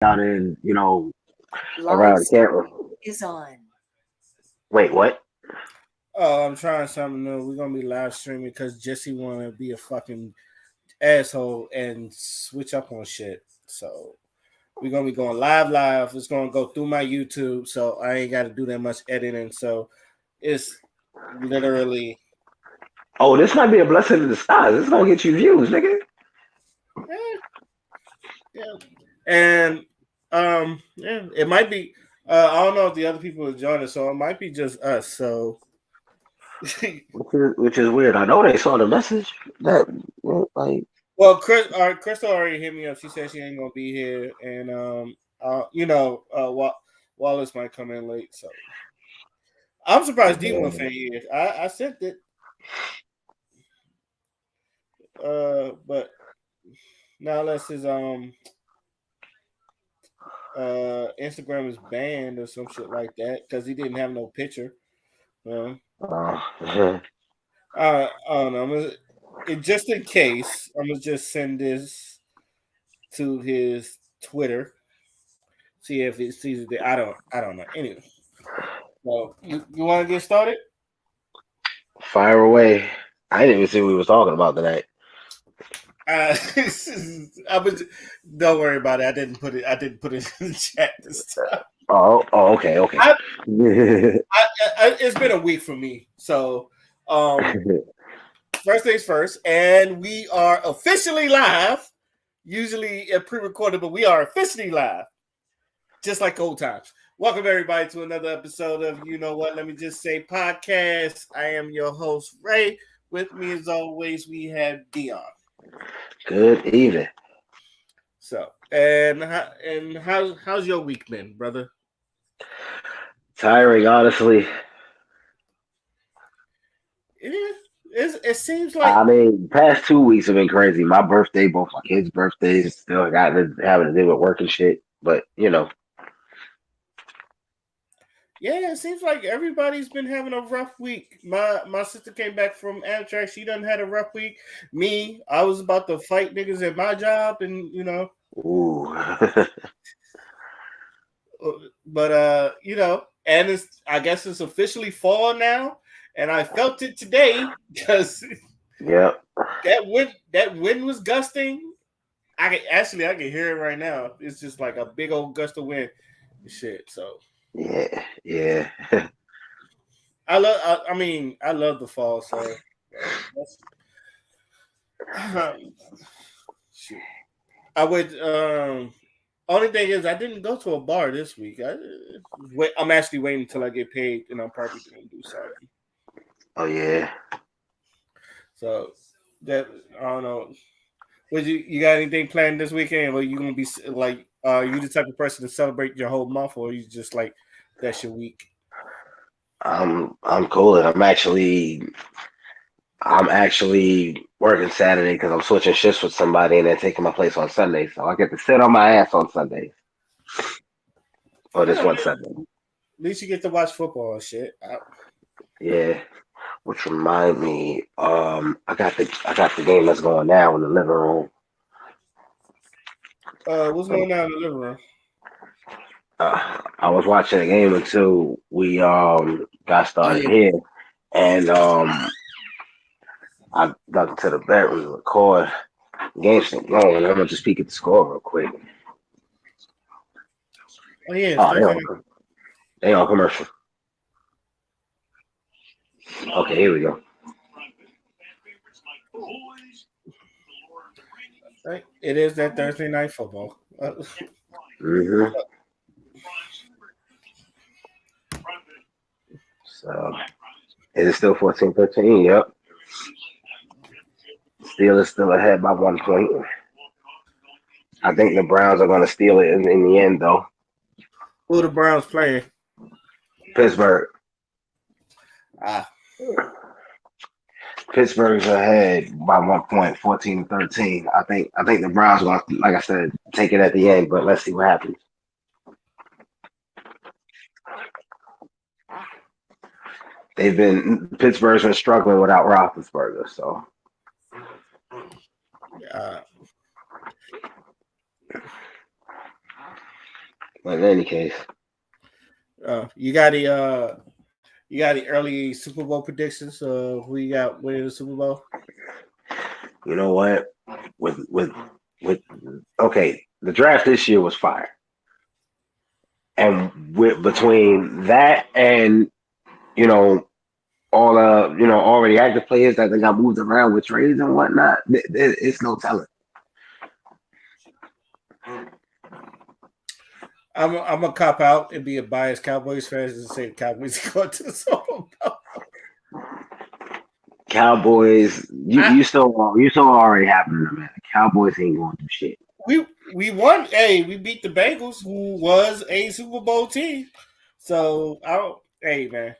out in, Live around the camera. stream is on. Wait, what? Oh, I'm trying something new. We're gonna be live streaming because Jesse wanna be a fucking asshole and switch up on shit. So we're gonna be going live. It's gonna go through my YouTube, so I ain't gotta do that much editing. So it's literally Oh, this might be a blessing in disguise. This is gonna get you views, nigga. eh, yeah. And yeah, it might be I don't know if the other people are joining, so it might be just us. So Which is weird. I know they saw the message. That like, well, Crystal already hit me up. She said she ain't gonna be here, and Wallace might come in late. So I'm surprised D1 fan here. I sent it, but now unless his Instagram is banned or some shit like that because he didn't have no picture. Um, uh, I don't know. Just in case, I'm gonna just send this to his Twitter. See if it sees it. I don't know. Anyway, so you want to get started? fire away. I didn't even see what we was talking about tonight. Uh, I was. Don't worry about it. I didn't put it. I didn't put it in the chat this time. Okay, okay. I, it's been a week for me. So, first things first, and we are officially live. Usually pre-recorded, but we are officially live, just like old times. Welcome everybody to another episode of You Know What? Let Me Just Say podcast. I am your host Ray. With me, as always, we have Dion. Good evening. So, how's your week been, brother? Tiring, honestly. It seems like I mean, past 2 weeks have been crazy. My birthday, both my kids' birthdays, still got having to deal with work and shit. But yeah, it seems like everybody's been having a rough week. My sister came back from Amtrak. She done had a rough week. Me, I was about to fight niggas at my job, and ooh, but and I guess it's officially fall now, and I felt it today because yep, that wind was gusting. I can hear it right now. It's just like a big old gust of wind, and shit. So yeah. I love the fall. So shoot. I would. Only thing is, I didn't go to a bar this week. I'm actually waiting until I get paid, and I'm probably going to do something. Oh yeah. So that I don't know. Would you got anything planned this weekend? Or you gonna be like, you the type of person to celebrate your whole month, or you just like that's your week? I'm cool. And I'm actually working Saturday because I'm switching shifts with somebody and they're taking my place on Sunday. So I get to sit on my ass on Sundays. Or this Yeah, one Sunday. at least you get to watch football and shit. Yeah. Which remind me, I got the game that's going now in the living room. What's going on in the living room? I was watching the game until we got Oh started yeah. here, and I got into the bedroom to record. The game's still going. I'm gonna just peek at the score real quick. Oh yeah, it's Oh, Thursday. they on commercial. Okay, here we go. Right? It is that Thursday night football. hmm So is it still 14-13? Yep. Steelers still ahead by 1 point. I think the Browns are gonna steal it in the end, though. Who the Browns playing? Pittsburgh. Ah, Pittsburgh's ahead by 1 point, 14-13. I think the Browns are gonna, like I said, take it at the end, but let's see what happens. Pittsburgh's been struggling without Roethlisberger, so uh, But in any case, you got the early Super Bowl predictions. Who you got winning the Super Bowl? you know what? With okay, the draft this year was fire, and with between that and you know all already active players that they got moved around with trades and whatnot, it's no telling. I'm a cop out and be a biased Cowboys fan and say the Cowboys going to the Super Bowl. Cowboys, I, you still already happening, man. Cowboys ain't going to do shit. we won. Hey, we beat the Bengals, who was a Super Bowl team. So I don't. Hey, man,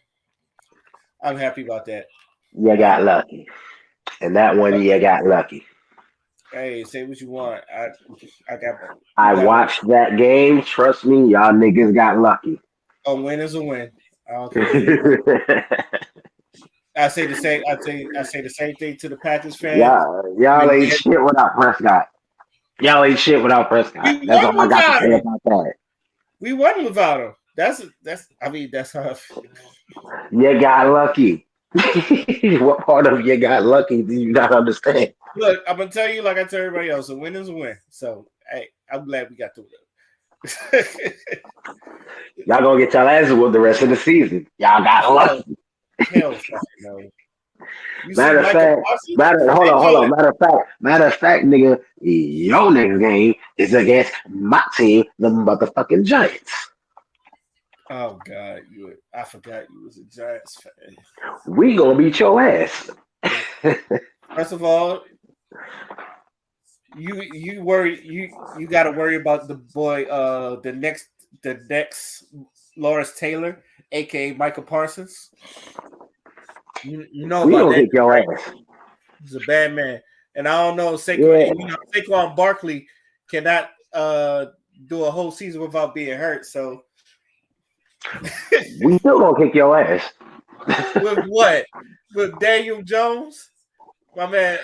I'm happy about that. You got lucky, and that one you got lucky. Hey, say what you want. I got you I got watched that game. Trust me, y'all niggas got lucky. a win is a win. I don't care. I say the same. I say the same thing to the Packers fans. y'all When ain't shit without Prescott. Y'all ain't shit without Prescott. we That's won all I got to without say him. about that. We won without him. That's. I mean, that's how. You got lucky. What part of you got lucky do you not understand? Look, I'm gonna tell you like I tell everybody else. A win is a win. So, hey, I'm glad we got through it. Y'all gonna get y'all asses with the rest of the season. Y'all got hell, lucky. hell, fucking no. You see Matter of Michael fact, Parsons? hold Enjoy on. it. Matter of fact, nigga, your nigga game is against my team, the motherfucking Giants. Oh God, I forgot you was a Giants fan. We gonna beat your ass. First of all, you worry you got to worry about the boy the next Lawrence Taylor, aka Michael Parsons. You know We about gonna that, kick your right? ass. He's a bad man, and I don't know Yeah, Saquon Barkley cannot do a whole season without being hurt. So we still gonna kick your ass. with what? With Daniel Jones, my man,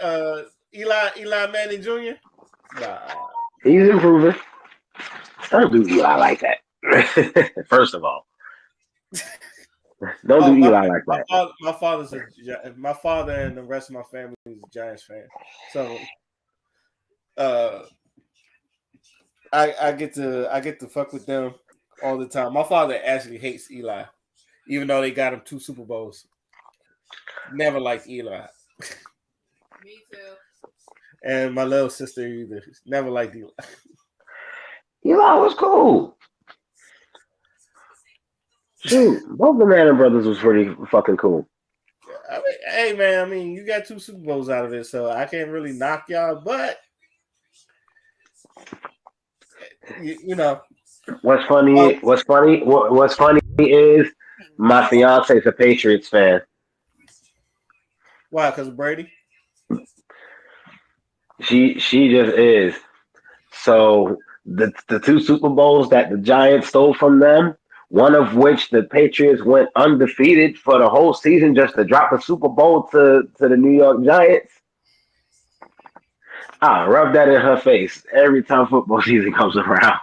Eli Manning Jr. Nah, He's improving. Don't do Eli like that. First of all, don't do oh Eli like that. my father and the rest of my family is a Giants fan. So uh, I get to fuck with them all the time. My father actually hates Eli, even though they got him 2 Super Bowls. Never liked Eli. Me too. And my little sister either. Never liked Eli. Eli was cool. Shoot, both the Manning brothers was pretty fucking cool. I mean, hey man, I mean you got 2 Super Bowls out of it, so I can't really knock y'all, but you know. What's Uh, funny? What's funny is my fiance's a Patriots fan. why? Because of Brady? She just is. So the two Super Bowls that the Giants stole from them, one of which the Patriots went undefeated for the whole season just to drop a Super Bowl to the New York Giants. I rub that in her face every time football season comes around.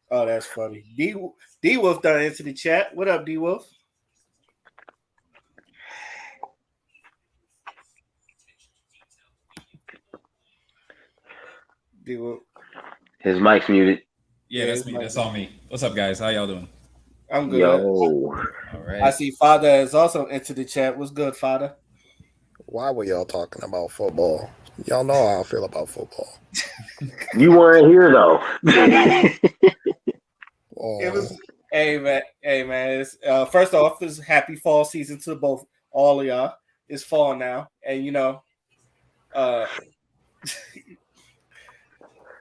Oh, that's funny. D Wolf done into the chat. What up, D Wolf? D Wolf. His mic's muted. Yeah, Yeah, that's me. That's all me. What's up, guys? How y'all doing? I'm good. Yo, All I right. see Father is also into the chat. What's good, Father? Why were y'all talking about football? Y'all know how I feel about football. you weren't here though. It Oh, was hey man. It's, first off, it's happy fall season to both all of y'all. It's fall now, and uh,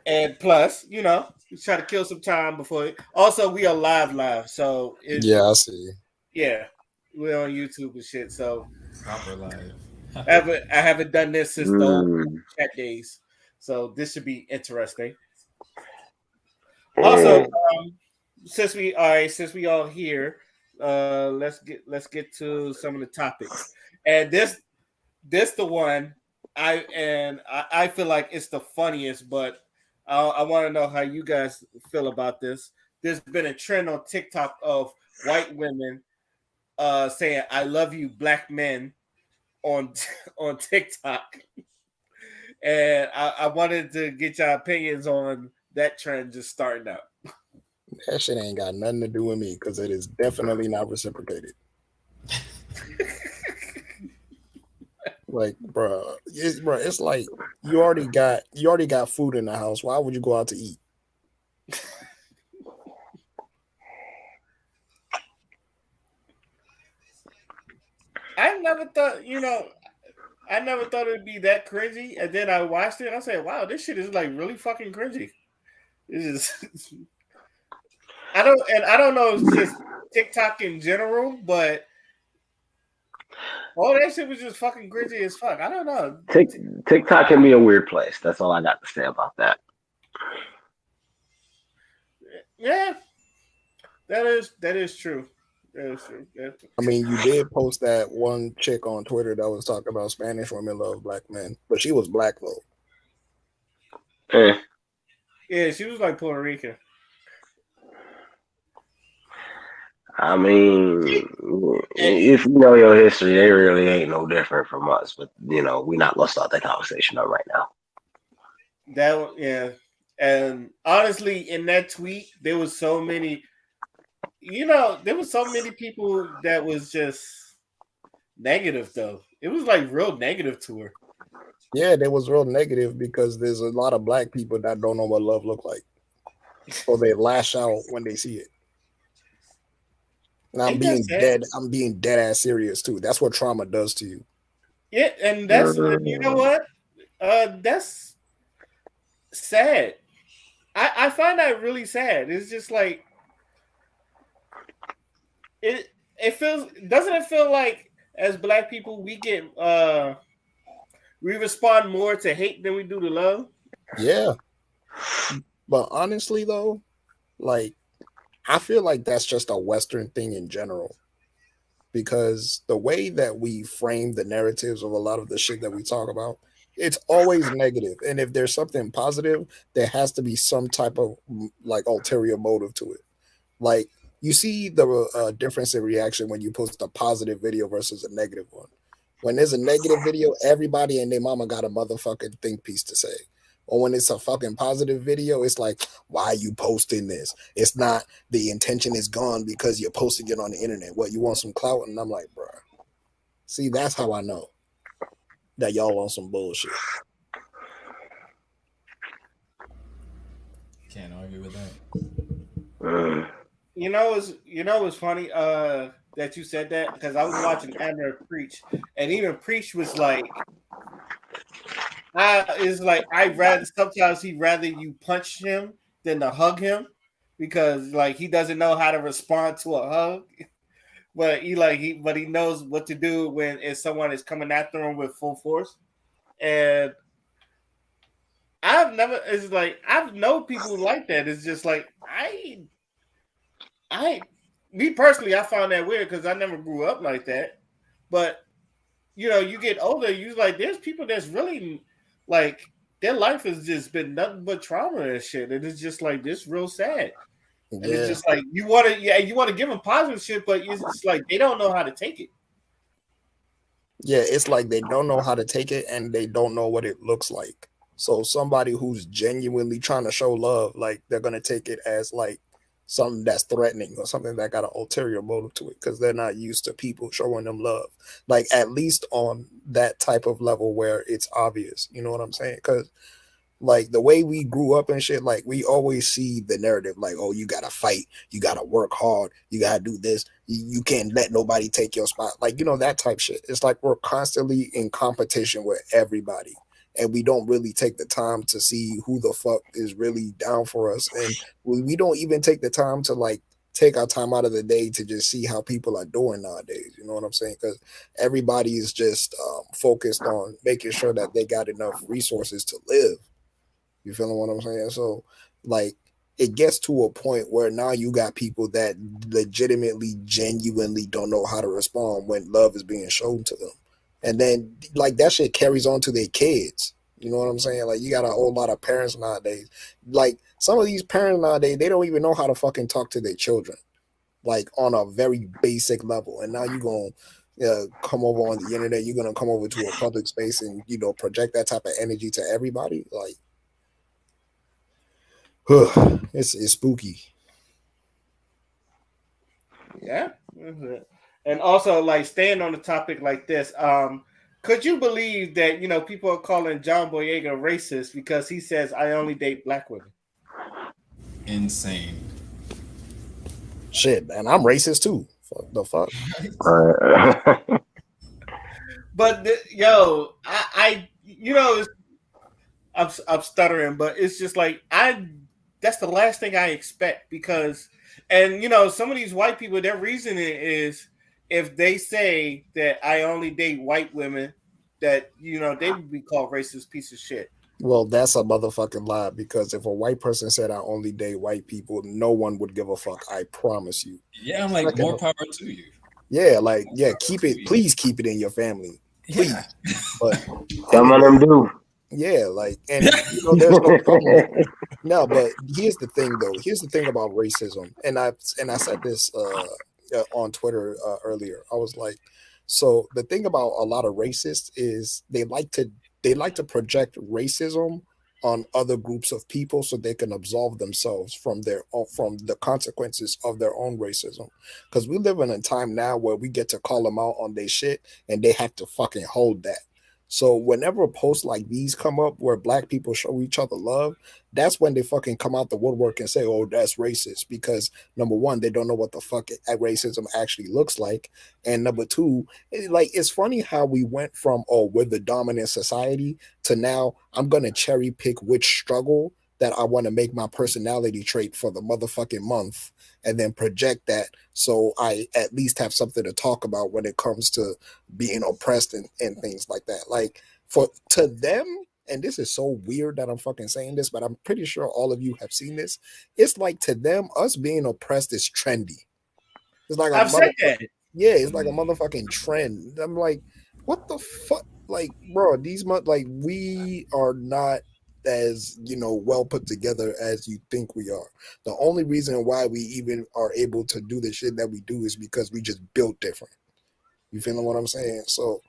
and plus, we try to kill some time before. Also, we are live, so yeah, I see. yeah, we're on YouTube and shit. So Proper live. I haven't done this since the old Mm, chat days, so this should be interesting. Also, mm. since we all here, let's get to some of the topics. And this the one I feel like it's the funniest, but I want to know how you guys feel about this. there's been a trend on TikTok of white women saying "I love you, black men" on on TikTok, and I wanted to get your opinions on that trend just starting out. That shit ain't got nothing to do with me because it is definitely not reciprocated. Like, it's like you already got food in the house. Why would you go out to eat? I never thought, I never thought it'd be that cringy. And then I watched it. And I said, "Wow, this shit is like really fucking cringy." It's just, I don't know if it's just TikTok in general, but all that shit was just fucking cringy as fuck. I don't know. TikTok can be a weird place. That's all I got to say about that. Yeah, that is true. That is true. I mean, you did post that one chick on Twitter that was talking about Spanish women love black men, but she was black though. Yeah, she was like Puerto Rican. I mean, if you know your history, they really ain't no different from us. But we're not gonna start that conversation up right now. And honestly, in that tweet, there was so many. There was so many people that was just negative though. It was like real negative to her. Yeah, there was real negative because there's a lot of black people that don't know what love look like, so they lash out when they see it. And I'm being dead ass serious too. That's what trauma does to you. Yeah, and that's you know what? That's sad. I find that really sad. It's just like it feels, doesn't it feel like as black people we get we respond more to hate than we do to love? Yeah. But honestly though, like I feel like that's just a Western thing in general. Because the way that we frame the narratives of a lot of the shit that we talk about, it's always negative. And if there's something positive, there has to be some type of like ulterior motive to it. Like you see the difference in reaction when you post a positive video versus a negative one. When there's a negative video, everybody and their mama got a motherfucking think piece to say. Or when it's a fucking positive video, it's like, why are you posting this? It's not, the intention is gone because you're posting it on the internet. What, you want some clout? And I'm like, bro, see, that's how I know that y'all on some bullshit. Can't argue with that. It's funny that you said that, because I was watching Amber preach, and even preach was like, sometimes he'd rather you punch him than to hug him, because like he doesn't know how to respond to a hug, but he knows what to do if someone is coming after him with full force. And I've known people like that. It's just like me personally, I found that weird because I never grew up like that. But you get older, there's people that's really like their life has just been nothing but trauma and shit, and it's just like this real sad. And it's just like you want to give them positive shit, but it's just like they don't know how to take it. Yeah, it's like they don't know how to take it and they don't know what it looks like. So somebody who's genuinely trying to show love, like they're gonna take it as like something that's threatening or something that got an ulterior motive to it because they're not used to people showing them love, like at least on that type of level where it's obvious. You know what I'm saying? Because like the way we grew up and shit, like we always see the narrative like, oh, you gotta fight, you gotta work hard, you gotta do this, you can't let nobody take your spot, like that type shit. It's like we're constantly in competition with everybody, and we don't really take the time to see who the fuck is really down for us, and we don't even take the time to like take our time out of the day to just see how people are doing nowadays. You know what I'm saying? Because everybody is just focused on making sure that they got enough resources to live. You feeling what I'm saying? So, like, it gets to a point where now you got people that legitimately, genuinely don't know how to respond when love is being shown to them. And then, like, that shit carries on to their kids. You know what I'm saying? Like, you got a whole lot of parents nowadays. Like, some of these parents nowadays, they don't even know how to fucking talk to their children, like on a very basic level. And now you're going to come over on the internet, you're going to come over to a public space and, project that type of energy to everybody. Like, it's spooky. Yeah. And also, like, staying on the topic like this, could you believe that, people are calling John Boyega racist because he says, I only date black women? Insane. Shit, man, I'm racist too. Fuck the fuck. But I I'm stuttering, but it's just like that's the last thing I expect because, and some of these white people, their reasoning is if they say that I only date white women, that they would be called racist piece of shit. Well, that's a motherfucking lie because if a white person said I only date white people, no one would give a fuck. I promise you. Yeah, I'm like, more power to you. Yeah, like, yeah, keep it. Please keep it in your family. Please. Yeah. But some of them do. Yeah, like, and there's no problem. No, but here's the thing, though. Here's the thing about racism, and I said this on Twitter earlier. I was like, so the thing about a lot of racists is they like to project racism on other groups of people so they can absolve themselves from the consequences of their own racism. Because we live in a time now where we get to call them out on their shit and they have to fucking hold that. So whenever posts like these come up where black people show each other love, that's when they fucking come out the woodwork and say, oh, that's racist. Because number one, they don't know what the fuck racism actually looks like. And number two, it's funny how we went from, oh, we're the dominant society to now I'm going to cherry pick which struggle that I want to make my personality trait for the motherfucking month and then project that so I at least have something to talk about when it comes to being oppressed and things like that. Like to them, and this is so weird that I'm fucking saying this, but I'm pretty sure all of you have seen this. It's like to them, us being oppressed is trendy. It's like I've said that. Yeah, it's like a motherfucking trend. I'm like, what the fuck? Like, bro, we are not as well put together as you think we are. The only reason why we even are able to do the shit that we do is because we just built different. You feeling what I'm saying? So,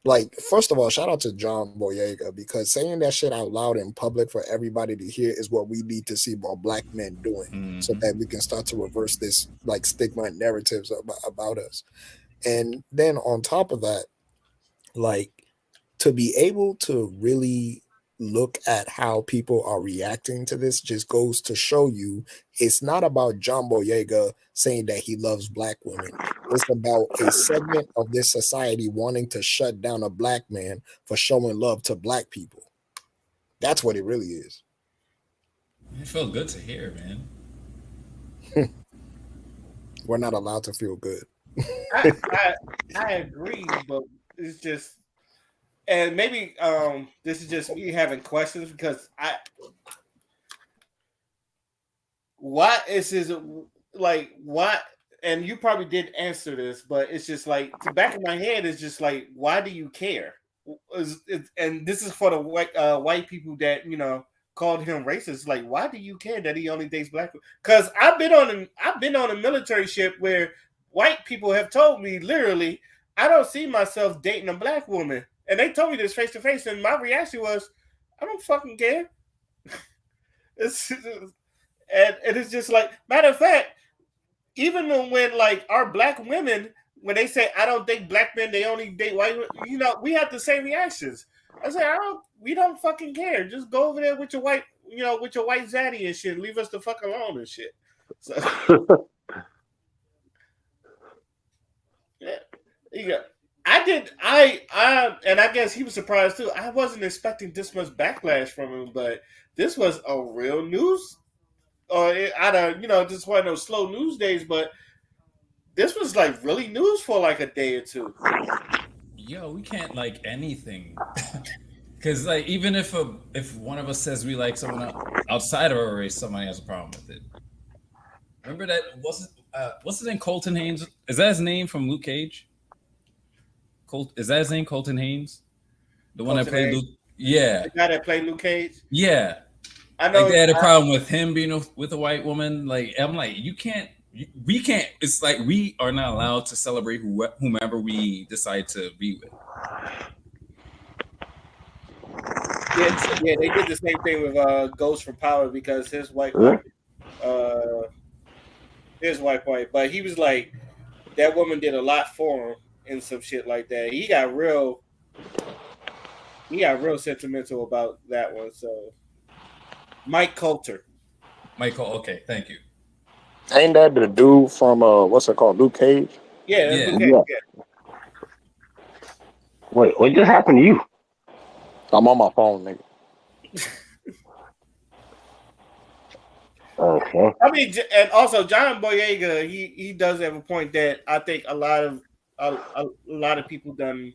like, first of all, shout out to John Boyega because saying that shit out loud in public for everybody to hear is what we need to see more black men doing, so that we can start to reverse this like stigma and narratives about us. And then on top of that, like, to be able to really look at how people are reacting to this just goes to show you it's not about John Boyega saying that he loves black women. It's about a segment of this society wanting to shut down a black man for showing love to black people. That's what it really is. It felt good to hear, man. We're not allowed to feel good. I agree, but it's just, and maybe this is just me having questions because what is his like what, and you probably did answer this, but it's just like the back of my head is just like, why do you care? And this is for the white people that called him racist. Like, why do you care that he only dates black people? Because I've been on a military ship where white people have told me literally, I don't see myself dating a black woman. And they told me this face to face, and my reaction was, I don't fucking care. And it's just like, matter of fact, even when like our black women, when they say I don't date black men, they only date white, we have the same reactions. I say, we don't fucking care. Just go over there with your white, with your white zaddy and shit. Leave us the fuck alone and shit. So yeah. And I guess he was surprised too. I wasn't expecting this much backlash from him, but this was a real news, or out of just one of those slow news days. But this was like really news for like a day or two. Yo, we can't like anything, because like even if one of us says we like someone outside of our race, somebody has a problem with it. Remember that what's his name? Colton Haynes. Is that his name from Luke Cage? Is that his name, Colton Haynes? The one that played Luke? Yeah. The guy that played Luke Cage? Yeah. I know. Like they had a problem with him being with a white woman. Like I'm like, we can't. It's like we are not allowed to celebrate whomever we decide to be with. Yeah, they did the same thing with Ghost for Power because his Huh? but he was like that woman did a lot for him and some shit like that. He got real sentimental about that one. So Mike Coulter. Michael, okay, thank you. Ain't that the dude from what's it called, Luke Cage? Yeah, that's Yeah, okay. Yeah. Yeah. Wait, what just happened to you? I'm on my phone, nigga. Okay. I mean, and also John Boyega, he does have a point that I think a lot of people done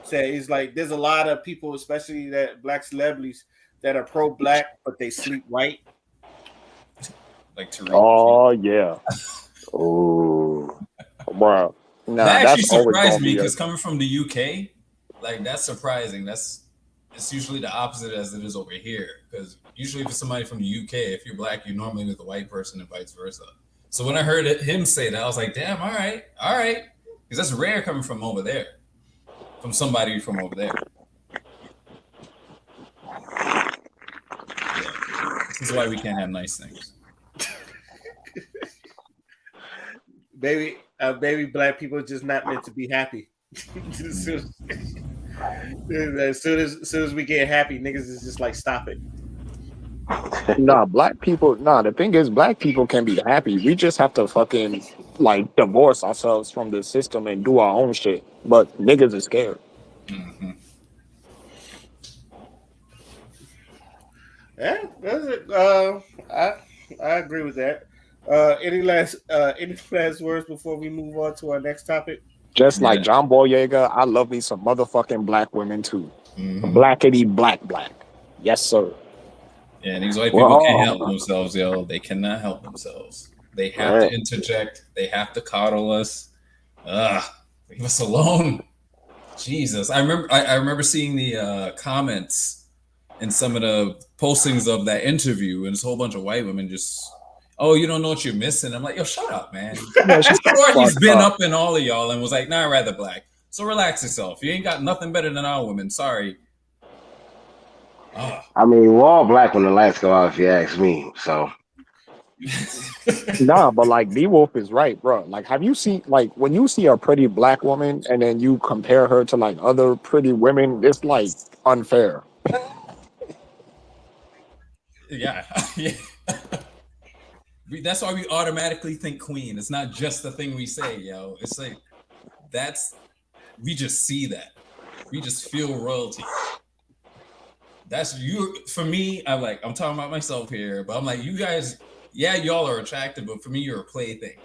say. He's like, there's a lot of people, especially that black celebrities, that are pro-black but they sleep white. like Tariq. Oh yeah, Oh. bro. Nah, That actually that's always surprised gonna me be a because coming from the UK, like that's surprising. It's usually the opposite as it is over here. Because usually, if it's somebody from the UK, if you're black, you're normally with a white person and vice versa. So when I heard him say that, I was like, damn, all right, because that's rare coming from over there, from somebody from over there. Yeah, this is why we can't have nice things. Baby, black people are just not meant to be happy. as, soon as we get happy, niggas is just like, stop it. nah. Black people. Nah, the thing is, black people can be happy. We just have to fucking like divorce ourselves from the system and do our own shit. But niggas are scared. Mm-hmm. Yeah, that's it. I agree with that. Any last words before we move on to our next topic? Just like Yeah. John Boyega, I love me some motherfucking black women too. Mm-hmm. Blackity black. Yes, sir. Yeah, and these white people can't help Well, themselves, yo. They cannot help themselves. They all have to right. interject. They have to coddle us. Ugh, leave us alone. Jesus, I remember seeing the comments in some of the postings of that interview, and it's a whole bunch of white women just, oh, you don't know what you're missing. I'm like, yo, shut up, man. Man, I'm shut the sure he's fuck been up. up in all of y'all and was like, nah, I'd rather black. So relax yourself. You ain't got nothing better than our women. Sorry. Ah. I mean, we're all black when the lights go out, if you ask me. So, Nah, but like D Wolf is right, bro. Like, have you seen like when you see a pretty black woman and then you compare her to like other pretty women, it's like unfair. Yeah. Yeah. That's why we automatically think queen. It's not just the thing we say, yo. It's like we just see that. We just feel royalty. That's you for me. I'm talking about myself here, but I'm like, you guys, yeah, y'all are attractive, but for me, you're a plaything.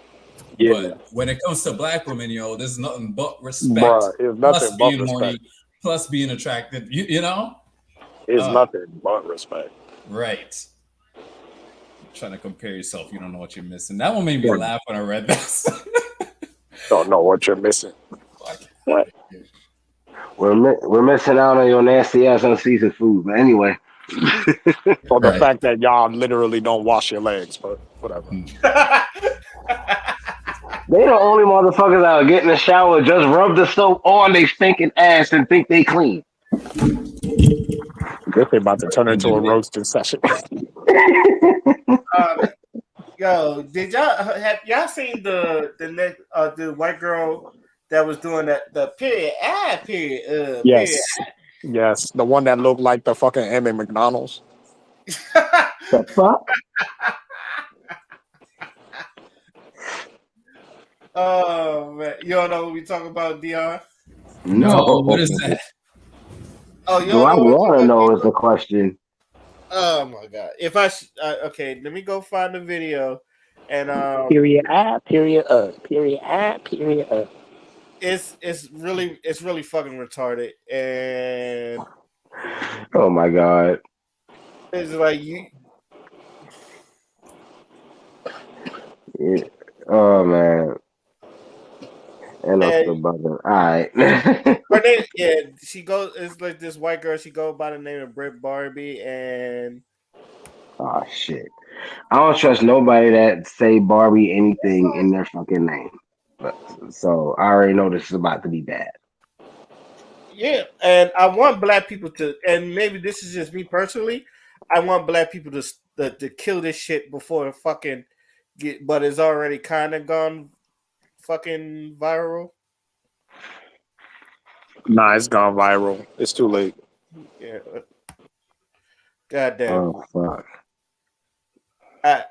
Yeah, But when it comes to black women, yo, there's nothing but respect, bro. It's plus nothing but being respect. horny, plus being attractive. You know? It's nothing but respect. Right. Trying to compare yourself, you don't know what you're missing. That one made me Or laugh when I read this. don't know what you're missing. What? we're missing out on your nasty ass unseasoned food. But anyway, Or the Right. fact that y'all literally don't wash your legs, but whatever. they the only motherfuckers that will get in the shower, just rub the soap on they stinking ass and think they clean. This is about to turn into a roasting session. Yo, did y'all seen the white girl that was doing the period? Yes. Yes. The one that looked like the fucking M in McDonald's. The fuck? Oh man, you don't know what we talking about, Dion? No, what is No. that? Oh, you Do don't I know what we talking want to about? know is the question. Oh my god! If okay, let me go find the video, and Period I, period period I, period it's really fucking retarded, and Oh my god. it's like you. Yeah. Oh man. Enough And the button. All right. her name, yeah, she goes. It's like this white girl. She goes by the name of Britt Barbie, and Oh shit. I don't trust nobody that say Barbie anything in their fucking name. But, so I already know this is about to be bad. Yeah, and I want black people to, and maybe this is just me personally. I want black people to kill this shit before it fucking get, but it's already kind of gone fucking viral. Nah, it's gone viral. It's too late. Yeah, goddamn. Oh fuck.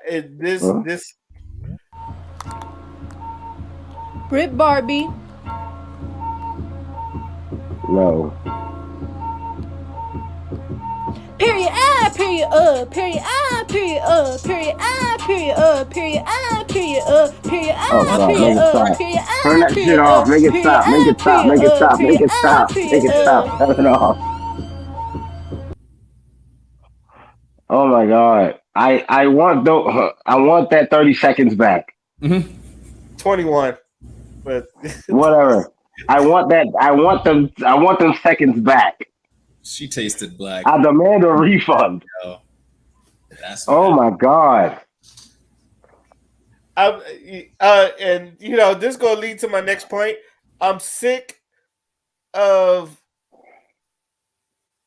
This Huh? this Brit Barbie. No. Period I, period period I, period period I, period period I, period Oh I, fuck. Make period it stop. period Turn I, that shit period off. Make it period stop. Make I, it stop. Make it stop. Make period it I, stop. Make it stop. Turn it off. Oh my god. I want that 30 seconds back. 21, but Whatever. I want them seconds back. She tasted black. I demand a refund. Yo, that's Oh mad. my god. I'm and this gonna lead to my next point. I'm sick of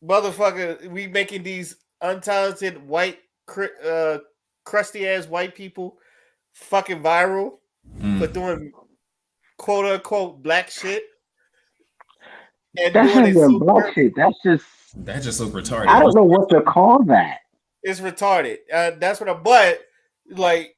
motherfucker. We making these untalented white, crusty ass white people fucking viral for doing quote unquote black shit and That's doing not it even so black perfect. shit. That's just That just looked I retarded. don't know what to call that. It's retarded. That's what. But like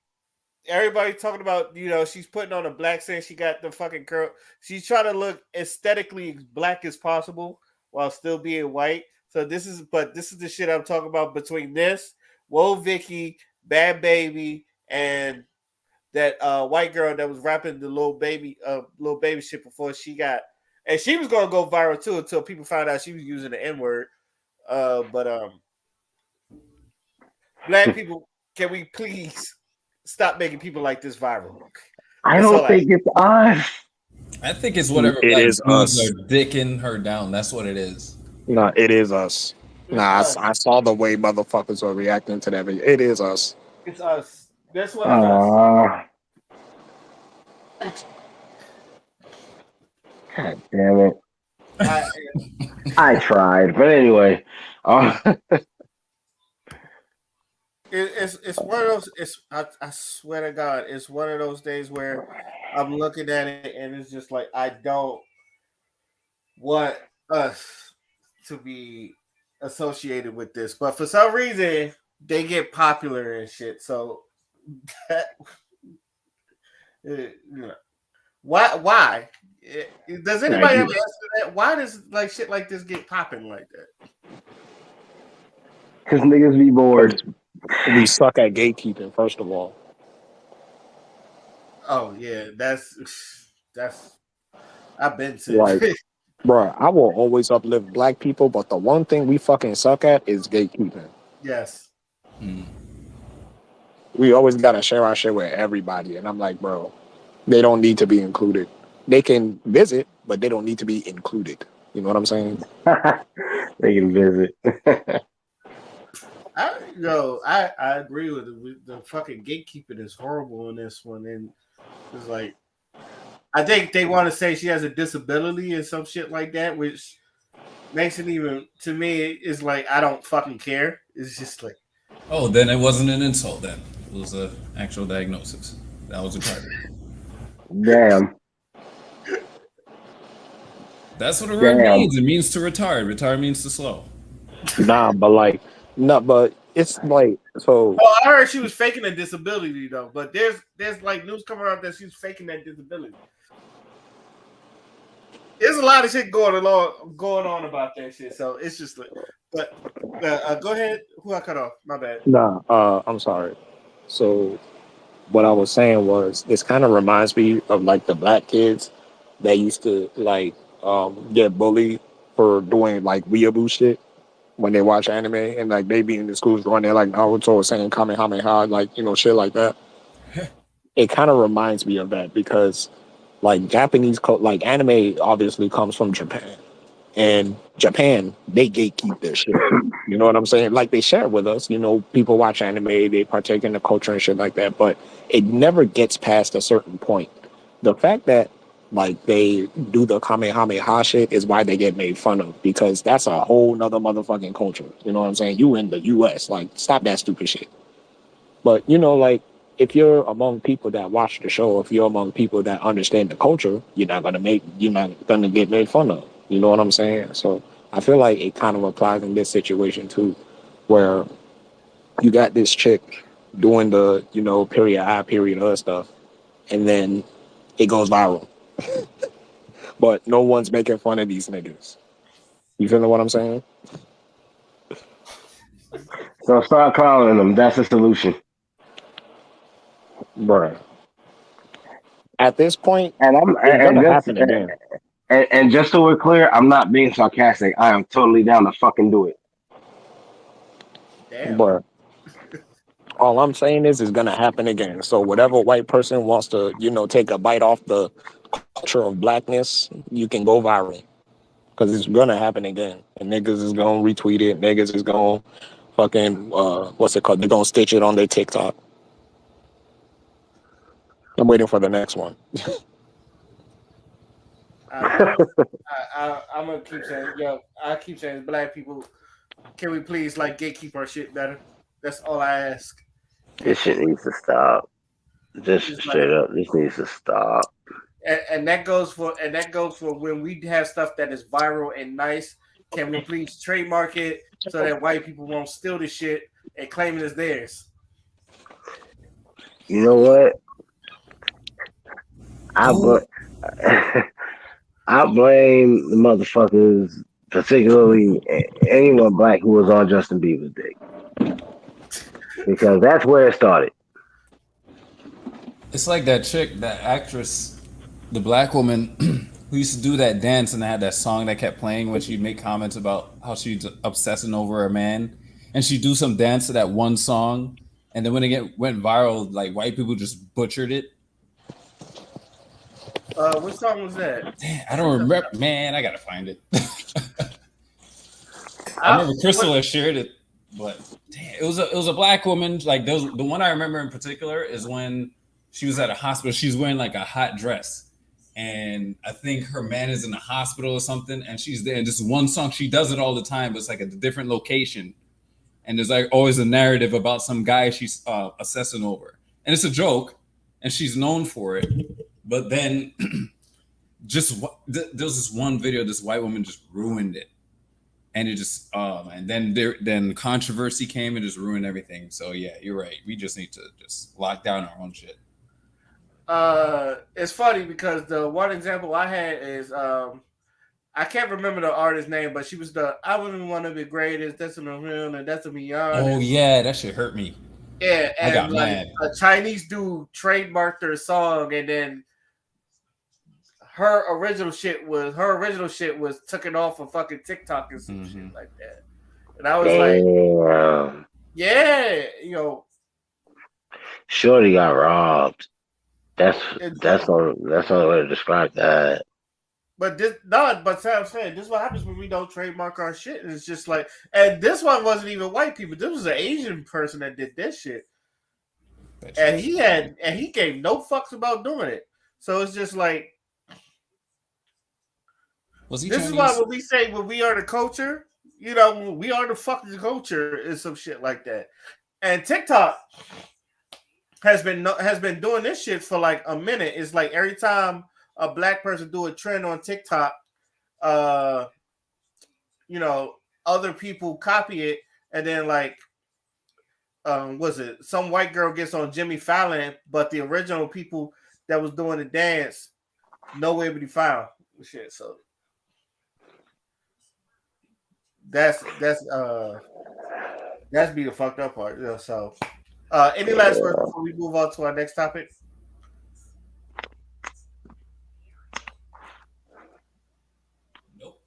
everybody talking about, she's putting on a black saying she got the fucking curl. She's trying to look aesthetically black as possible while still being white. So this is the shit I'm talking about between this, Whoa Vicky, Bad Baby, and that white girl that was rapping the little baby shit before she got, and she was gonna go viral too until people found out she was using the N word. But black people, can we please stop making people like this viral? I That's all don't I. think it's us. I think it's whatever It black is dudes us. are dicking her down. That's what it is. Nah, it is us. It's Nah, us. I saw the way motherfuckers were reacting to that video. It is us. It's us. This one is us. Uh, God damn it. I, I tried. But anyway. it's one of those. I swear to God, it's one of those days where I'm looking at it and it's just like I don't want us to be associated with this, but for some reason they get popular and shit. So that, why? Why? Does anybody ever answer that? Why does like shit like this get popping like that? Because niggas be Because bored. we suck at gatekeeping, first of all. Oh yeah, that's I've been Like, to. bro, I will always uplift black people, but the one thing we fucking suck at is gatekeeping. Yes. We always gotta share our shit with everybody. And I'm like, bro, they don't need to be included. They can visit, but they don't need to be included. You know what I'm saying? They can visit. I agree with it. The fucking gatekeeping is horrible in this one, and it's like I think they want to say she has a disability and some shit like that, which makes it even to me. It's like I don't fucking care. It's just like Oh, then it wasn't an insult. Then it was an actual diagnosis. That was retarded. Damn. That's what a word Damn. means. It means to retard. Retard means to slow. Nah, but like, no, but it's like, so, oh, I heard she was faking a disability though, but there's like news coming out that she's faking that disability. There's a lot of shit going on about that shit. So it's just like, but go ahead. Who I cut off? My bad. nah, I'm sorry. So, what I was saying was, this kind of reminds me of like the black kids that used to like get bullied for doing like weeaboo shit when they watch anime, and like they be in the schools going there like Naruto saying Kamehameha, like, you know, shit like that. It kind of reminds me of that because like like anime obviously comes from Japan, And Japan, they gatekeep their shit. You know what I'm saying? Like they share it with us. You know, people watch anime, they partake in the culture and shit like that. But it never gets past a certain point. The fact that like they do the Kamehameha shit is why they get made fun of because that's a whole nother motherfucking culture. You know what I'm saying? You in the U.S. like stop that stupid shit. But you know, like if you're among people that watch the show, if you're among people that understand the culture, you're not gonna get made fun of. You know what I'm saying? So I feel like it kind of applies in this situation too, where you got this chick doing the, period I, period stuff, and then it goes viral. But no one's making fun of these niggas. You feeling what I'm saying? So start clowning them. That's the solution. Bruh. At this point, And I'm it's and gonna just happen again. and just so we're clear, I'm not being sarcastic. I am totally down to fucking do it. Damn. Bruh. All I'm saying is it's gonna happen again. So whatever white person wants to, take a bite off the culture of blackness, you can go viral. Because it's gonna happen again. And niggas is gonna retweet it, niggas is gonna fucking what's it called? They're gonna stitch it on their TikTok. I'm waiting for the next one. I know. I'm gonna keep saying, yo, I keep saying, black people, can we please like gatekeep our shit better? That's all I ask. This shit Gatekeep. needs to stop. Just It's like, straight up, this needs to stop. and that goes for when we have stuff that is viral and nice. Can we please trademark it so that white people won't steal the shit and claim it as theirs? You know what? I Oh, bl- I blame the motherfuckers, particularly anyone black who was on Justin Bieber's dick, because that's where it started. it's like that chick, that actress, the black woman who used to do that dance and had that song that kept playing when she'd make comments about how she's obsessing over a man, and she'd do some dance to that one song, and then when went viral, like white people just butchered it. What song was that? Damn, I don't remember. Man, I gotta find it. I I, remember Crystal had shared it, but damn, it was a black woman. Like those, the one I remember in particular is when she was at a hospital. She's wearing like a hot dress, and I think her man is in the hospital or something, and she's there. And this one song, she does it all the time, but it's like a different location, and there's like always a narrative about some guy she's obsessing over, and it's a joke, and she's known for it. But then, there was this one video, this white woman just ruined it, and it just and then controversy came and just ruined everything. So yeah, you're right. We just need to just lock down our own shit. it's funny because the one example I had is I can't remember the artist's name, but she was the I wouldn't want to be greatest. That's a real and that's a be Oh honest. yeah, that shit hurt me. Yeah, I and got like mad. a Chinese dude trademarked her song, and then her original shit was taken off of fucking TikTok and some shit Mm-hmm. like that. And I was like, Damn, yeah, Shorty got robbed. That's it's that's all. That's the only way to describe that. but this no, but Sam said this is what happens when we don't trademark our shit. And it's just like, and this one wasn't even white people. This was an Asian person that did this shit, and he gave no fucks about doing it. So it's just like Was he this is why Chinese? when we say when we are the culture, we are the fucking culture is some shit like that. And TikTok has been doing this shit for like a minute. It's like every time a black person do a trend on TikTok, uh, other people copy it, and then like, was it some white girl gets on Jimmy Fallon, but the original people that was doing the dance nowhere to be found. Shit, so that's be the fucked up part. So, any last words before we move on to our next topic? Nope.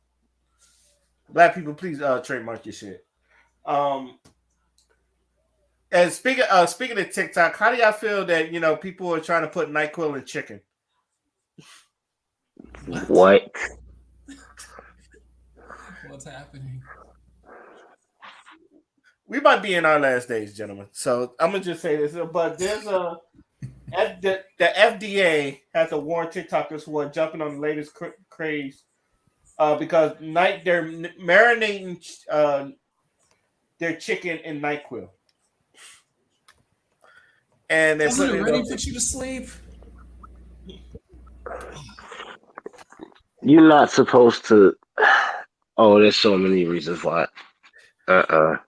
Black people, please trademark your shit. Um, and speaking of TikTok, how do y'all feel that people are trying to put NyQuil in chicken? What? What? what's happening. We might be in our last days, gentlemen. So I'm gonna just say this, but there's the FDA has to warn TikTokers who are jumping on the latest craze because they're marinating their chicken in NyQuil, and they're Doesn't putting it it really on. put you to sleep? You're not supposed to. Oh, there's so many reasons why. Oh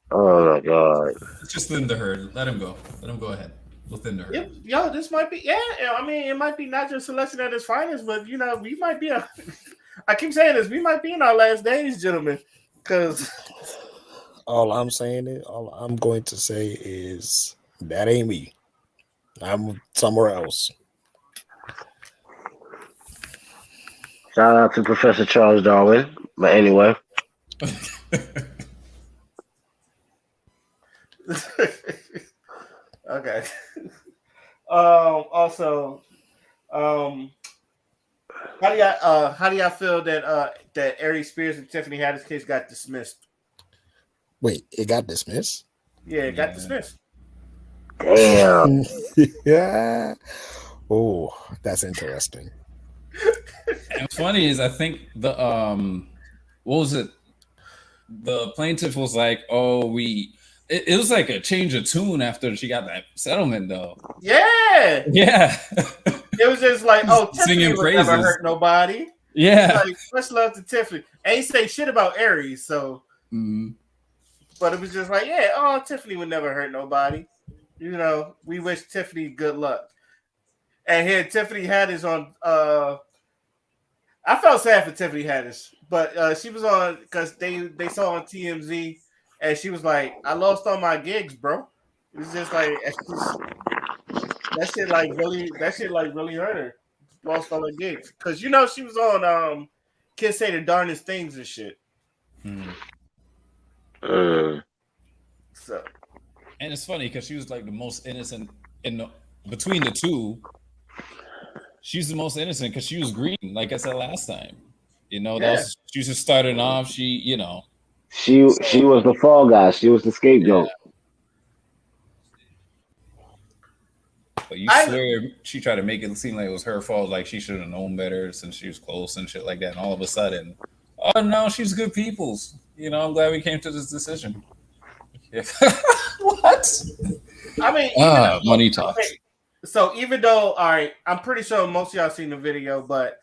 my god. It's just thin the herd. Let him go. Let him go ahead. We'll thin the herd. Yo, this might be I mean, it might be not just selection at its finest, but you know, we might be. I keep saying this. We might be in our last days, gentlemen, because all I'm going to say is that ain't me. I'm somewhere else. Shout out to Professor Charles Darwin. But anyway. Okay. Also, how do y'all feel that Aries Spears and Tiffany Haddish case got dismissed? Wait, it got dismissed? Yeah, it got dismissed. Damn. Yeah. Oh, that's interesting. And what's funny is I think the what was it? The plaintiff was like, "Oh, it was like a change of tune after she got that settlement, though." Yeah, yeah. It was just like, "Oh, Tiffany would never hurt nobody." Yeah, like, much love to Tiffany. Ain't say shit about Aries, so. But it was just like, yeah, oh, Tiffany would never hurt nobody. You know, we wish Tiffany good luck. And here, Tiffany Haddish on. I felt sad for Tiffany Haddish, but she was on because they saw on TMZ, and she was like, "I lost all my gigs, bro." It was just like that shit really hurt her. Lost all her gigs because you know she was on Kids Say the Darndest Things and shit. So, and it's funny because she was like the most innocent between the two. She's the most innocent because she was green, like I said last time. You know, she was just starting off. She was the fall guy. She was the scapegoat. Yeah. But you swear she tried to make it seem like it was her fault, like she should have known better since she was close and shit like that. And all of a sudden, oh no, she's good people's. You know, I'm glad we came to this decision. Yeah. What? I mean, money talks. Okay. So even though, all right, I'm pretty sure most of y'all seen the video, but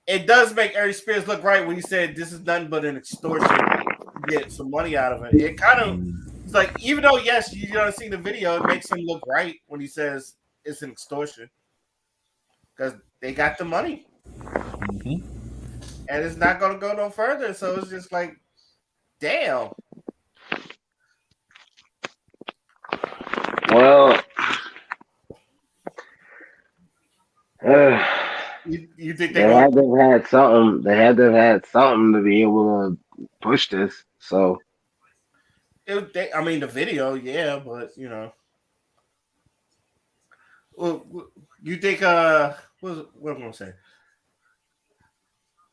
it does make Aries Spears look right when he said this is nothing but an extortion to get some money out of it. It kind of, it's like, even though, yes, you don't see the video, it makes him look right when he says it's an extortion. Because they got the money. And it's not going to go no further. So it's just like, damn. Well, you think they had to have had something? They had to have had something to be able to push this. So, I mean, the video, yeah, but you know, well, you think what am I gonna say?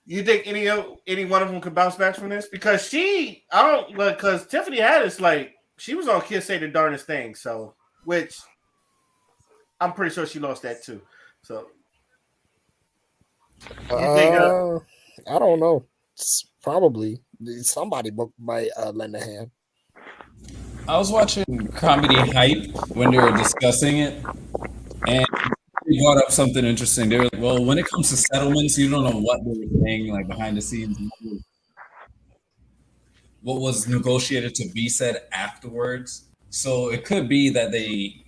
You think any one of them could bounce back from this? Because Tiffany Haddish, like, she was on Kids Say the Darndest Things, so which I'm pretty sure she lost that too. So. I don't know. Probably somebody might lend a hand. I was watching Comedy Hype when they were discussing it, and they brought up something interesting. They were like, well, when it comes to settlements, you don't know what they were saying, like behind the scenes, what was negotiated to be said afterwards. So it could be that they,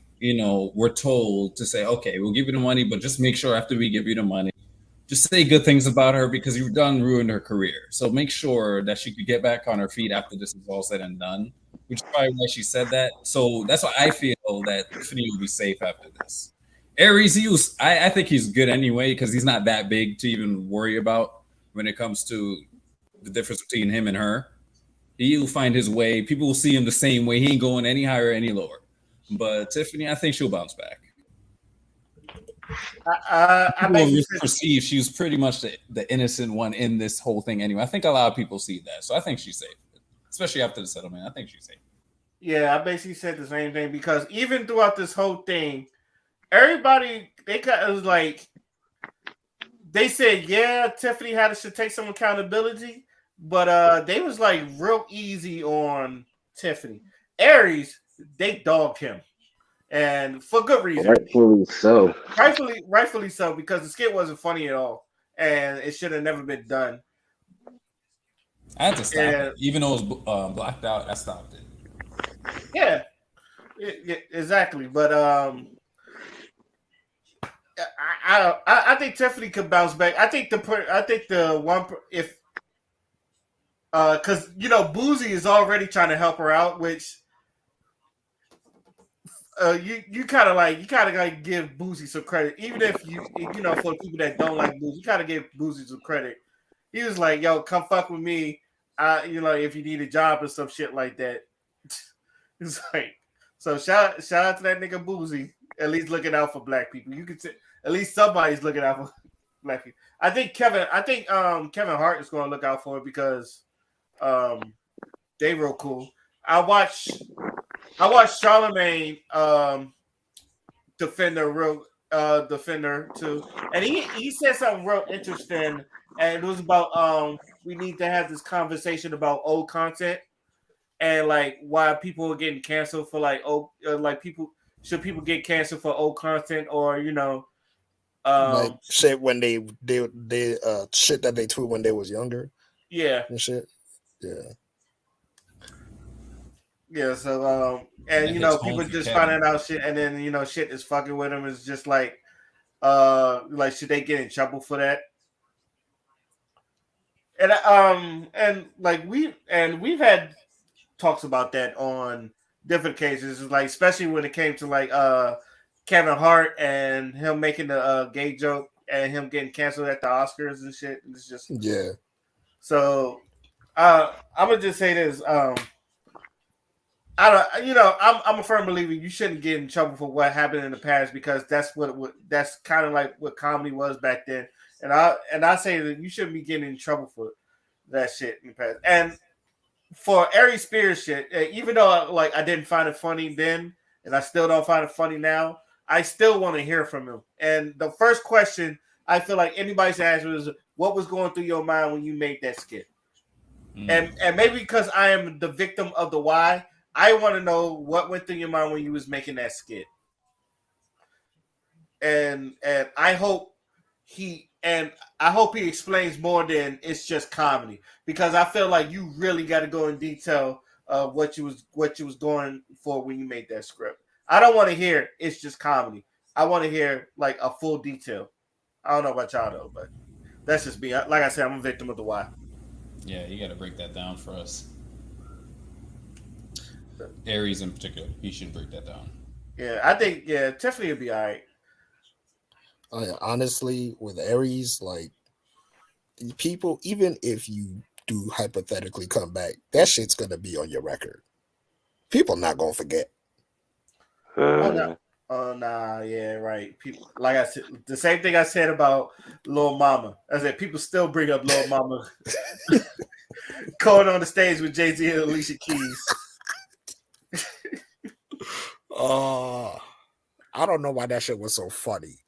were told to say, okay, we'll give you the money, but just make sure after we give you the money, just say good things about her because you've ruined her career. So make sure that she could get back on her feet after this is all said and done, which is probably why she said that. So that's why I feel that Tiffany will be safe after this. Aries, I think he's good anyway because he's not that big to even worry about when it comes to the difference between him and her. He'll find his way. People will see him the same way. He ain't going any higher or any lower. But Tiffany, I think she'll bounce back. I People basically said, perceive she was pretty much the innocent one in this whole thing anyway. I think a lot of people see that, so I think she's safe, especially after the settlement. I think she's safe. yeah, I basically said the same thing because even throughout this whole thing, everybody it was like they said, yeah, Tiffany should take some accountability, but they was like real easy on Tiffany. Aries, they dogged him, and for good reason. Rightfully so. Rightfully so, because the skit wasn't funny at all, and it should have never been done. I had to stop And, it, even though it was blacked out. I stopped it. yeah, exactly. But I think Tiffany could bounce back. I think the one if because Boozy is already trying to help her out, which you kind of like give Boozy some credit, even if for the people that don't like Boozy, you kind of give Boozy some credit. He was like, "Yo, come fuck with me, if you need a job or some shit like that." It's like, so shout out to that nigga Boozy, at least looking out for black people. You could say at least somebody's looking out for black people. I think Kevin Hart is going to look out for it because they real cool. I watched Charlemagne defender too, and he said something real interesting, and it was about we need to have this conversation about old content and like why people are getting canceled for like should people get canceled for old content or like shit when they shit that they tweet when they was younger. Yeah. And shit. Yeah. Yeah, so and people just finding out shit and then shit is fucking with them. It's just like should they get in trouble for that? And we've had talks about that on different cases, like especially when it came to like Kevin Hart and him making the gay joke and him getting canceled at the Oscars and shit. It's just So I'm gonna just say this. I'm a firm believer you shouldn't get in trouble for what happened in the past because that's kind of like what comedy was back then. And I say that you shouldn't be getting in trouble for that shit in the past. And for Ari Spears shit, even though like I didn't find it funny then, and I still don't find it funny now, I still want to hear from him. And the first question I feel like anybody's asked was, "What was going through your mind when you made that skit?" And maybe because I am the victim of the why, I want to know what went through your mind when you was making that skit. And I hope he explains more than it's just comedy, because I feel like you really got to go in detail of what you was going for when you made that script. I don't want to hear it's just comedy. I want to hear like a full detail. I don't know about y'all though, but that's just me. Like I said, I'm a victim of the why. Yeah, you got to break that down for us. Aries in particular, he should break that down. Yeah, I think Tiffany would be all right. Honestly, with Aries, like people, even if you do hypothetically come back, that shit's gonna be on your record. People not gonna forget. Oh nah, yeah, right. People, like I said, the same thing I said about Lil Mama. I said people still bring up Lil Mama going on the stage with Jay-Z and Alicia Keys. I don't know why that shit was so funny.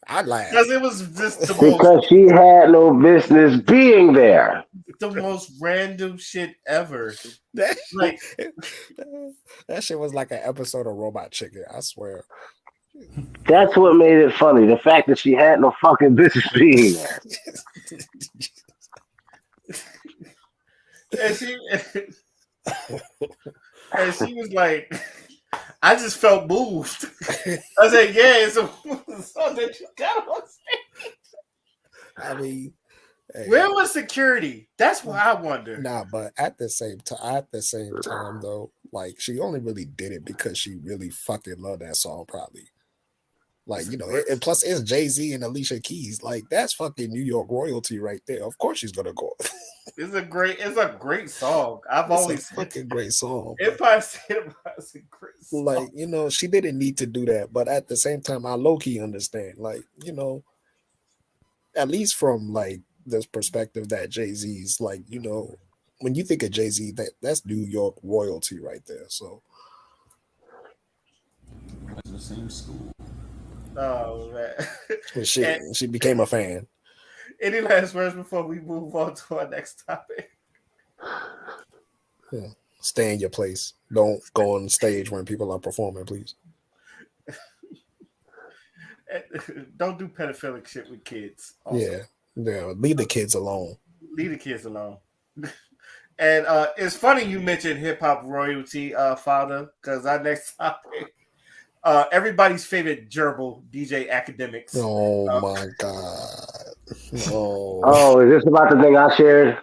I laughed because it was just because she had no business being there. The most random shit ever. That shit was like an episode of Robot Chicken. I swear. That's what made it funny. The fact that she had no fucking business being there. and she was like, I just felt moved. I said, yeah, it's a song that you got on stage. I mean, where was security? That's what I wonder. Nah, but at the same time though, like she only really did it because she really fucking loved that song, probably. Like, and plus it's Jay-Z and Alicia Keys. Like, that's fucking New York royalty right there. Of course she's gonna go. It's a great song. I've It's always a fucking great song. Empire State of Mind is a great song. Like, she didn't need to do that, but at the same time, I low-key understand. Like, at least from like this perspective that Jay-Z's like, when you think of Jay-Z, that's New York royalty right there. So It's the same school. Oh man. she became a fan. Any last words before we move on to our next topic? Yeah. Stay in your place. Don't go on stage when people are performing, please. Don't do pedophilic shit with kids. Also. Yeah. Leave the kids alone. Leave the kids alone. And it's funny you mentioned hip hop royalty, Father, because our next topic, everybody's favorite gerbil, DJ Academics. Oh my god. Oh, is this about the thing I shared?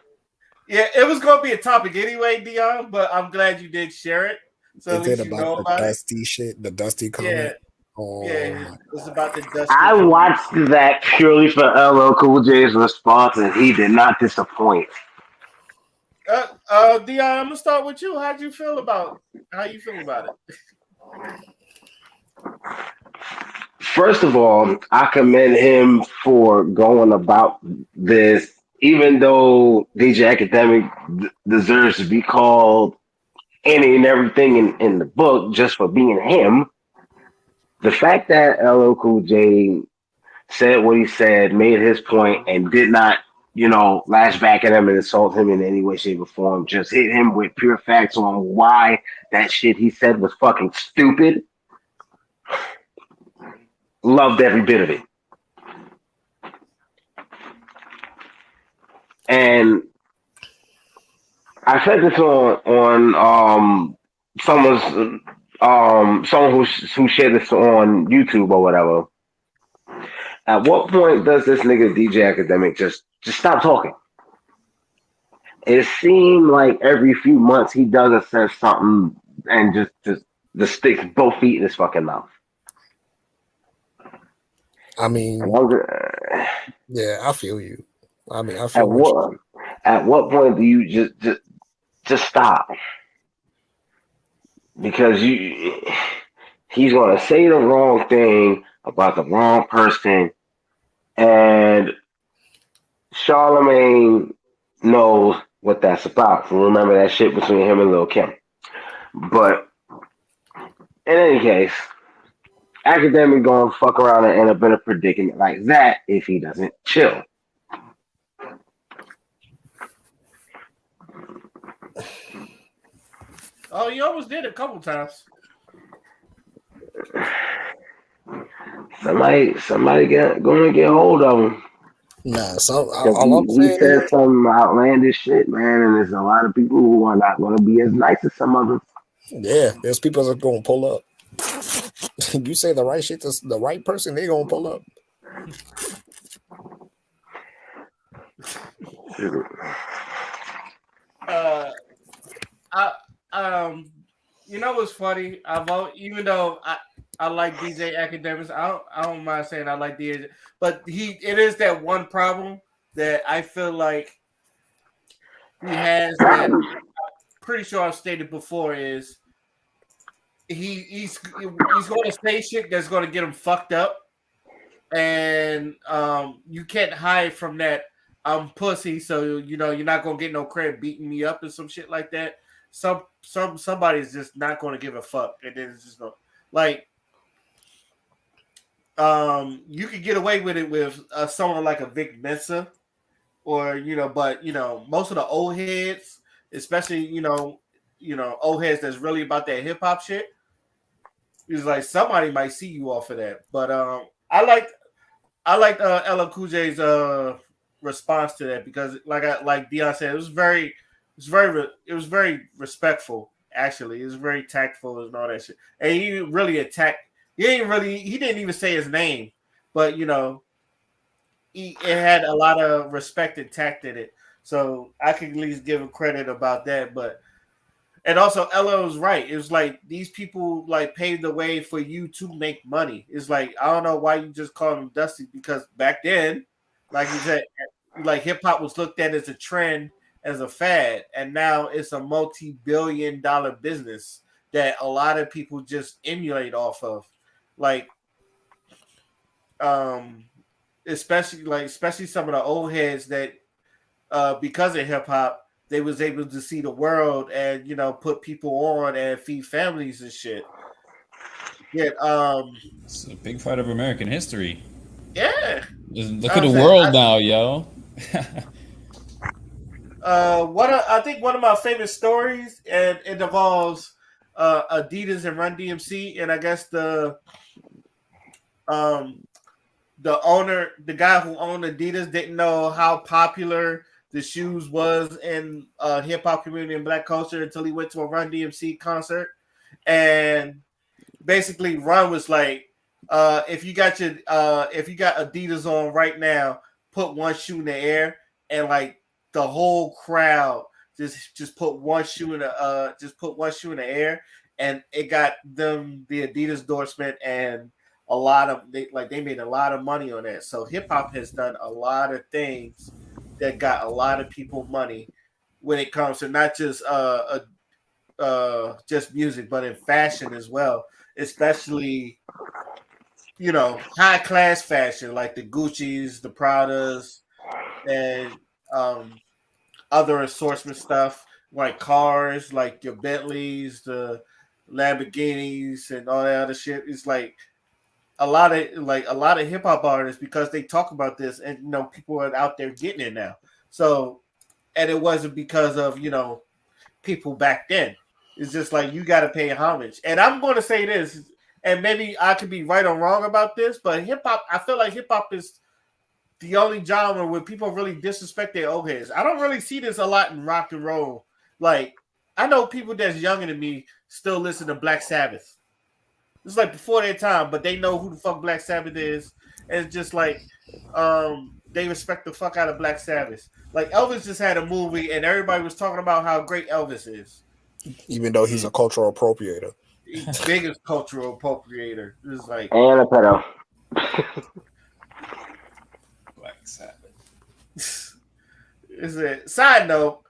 Yeah, it was going to be a topic anyway, Dion, but I'm glad you did share it. So is at least it about the dusty shit, the dusty comment? Yeah. Yeah, it's about the dusty. I watched that purely for LL Cool J's response, and he did not disappoint. Dion, I'm gonna start with you. How you feel about it? First of all, I commend him for going about this, even though DJ Academic deserves to be called any and everything in the book just for being him. The fact that LL Cool J said what he said, made his point, and did not, lash back at him and insult him in any way, shape, or form, just hit him with pure facts on why that shit he said was fucking stupid. Loved every bit of it. And I said this on someone who shared this on YouTube or whatever. At what point does this nigga DJ Academic just stop talking? It seemed like every few months he does or says something and just sticks both feet in his fucking mouth. I mean, yeah, I feel you. I mean, I feel at what point do you just stop? Because he's gonna say the wrong thing about the wrong person, and Charlemagne knows what that's about. Remember that shit between him and Lil Kim. But in any case, Academic gonna fuck around and end up in a predicament like that if he doesn't chill. Oh, you almost did a couple times. Somebody gonna get hold of him. Nah, all I'm saying, he said some outlandish shit, man, and there's a lot of people who are not gonna be as nice as some others. Yeah, there's people that are gonna pull up. You say the right shit to the right person, they gonna pull up. What's funny? Even though I like DJ Academics, I don't mind saying I like DJ, but it is that one problem that I feel like he has that I'm pretty sure I've stated before is he's going to say shit that's going to get him fucked up, and you can't hide from that. I'm pussy, so you're not gonna get no credit beating me up and some shit like that. Somebody's just not gonna give a fuck, and then it's just like you could get away with it with someone like a Vic Mensa, or but most of the old heads, especially old heads that's really about that hip hop shit. It's like somebody might see you off of that, but I like LL Cool J's response to that because like Dion said, it was very respectful. Actually, it was very tactful and all that shit. And he really attacked. He didn't even say his name, but it had a lot of respect and tact in it. So I can at least give him credit about that. But And also, Ella was right. It was like these people like paved the way for you to make money. It's like I don't know why you just called him Dusty because back then, like you said, like hip hop was looked at as a trend, as a fad, and now it's a multi-billion-dollar business that a lot of people just emulate off of. Like, um, especially some of the old heads that because of hip hop, they was able to see the world and put people on and feed families and shit. Yeah, It's a big part of American history. yeah. Look at the world now, yo. I think one of my favorite stories, and it involves Adidas and Run DMC, and I guess the owner, the guy who owned Adidas, didn't know how popular the shoes was in hip hop community and black culture until he went to a Run DMC concert, and basically Run was like, if you got Adidas on right now, put one shoe in the air, and like the whole crowd just put one shoe in the air, and it got them the Adidas endorsement and they made a lot of money on that. So hip hop has done a lot of things that got a lot of people money when it comes to not just music, but in fashion as well, especially high class fashion like the Gucci's, the Pradas, and other assortment stuff like cars, like your Bentleys, the Lamborghinis, and all that other shit. It's like a lot of hip hop artists, because they talk about this, and people are out there getting it now. So, and it wasn't because of people back then. It's just like you got to pay homage. And I'm going to say this, and maybe I could be right or wrong about this, but hip hop, I feel like hip hop is the only genre where people really disrespect their old heads. I don't really see this a lot in rock and roll. Like, I know people that's younger than me still listen to Black Sabbath. It's like before their time, but they know who the fuck Black Sabbath is. And it's just like they respect the fuck out of Black Sabbath. Like Elvis just had a movie, and everybody was talking about how great Elvis is, even though he's a cultural appropriator. He's the biggest cultural appropriator. It's like and a pedo. Black Sabbath. Is it? Side note,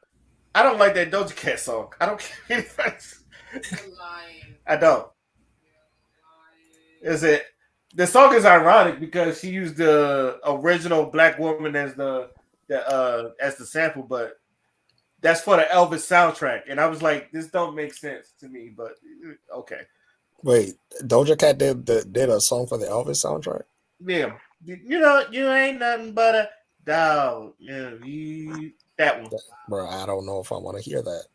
I don't like that Doja Cat song. I don't care. I don't. Is it? The song is ironic because she used the original black woman as the sample, but that's for the Elvis soundtrack, and I was like, this don't make sense to me, but okay. Wait, Doja Cat did a song for the Elvis soundtrack? Yeah, you ain't nothing but a dog. Yeah, that one. Bro, I don't know if I want to hear that.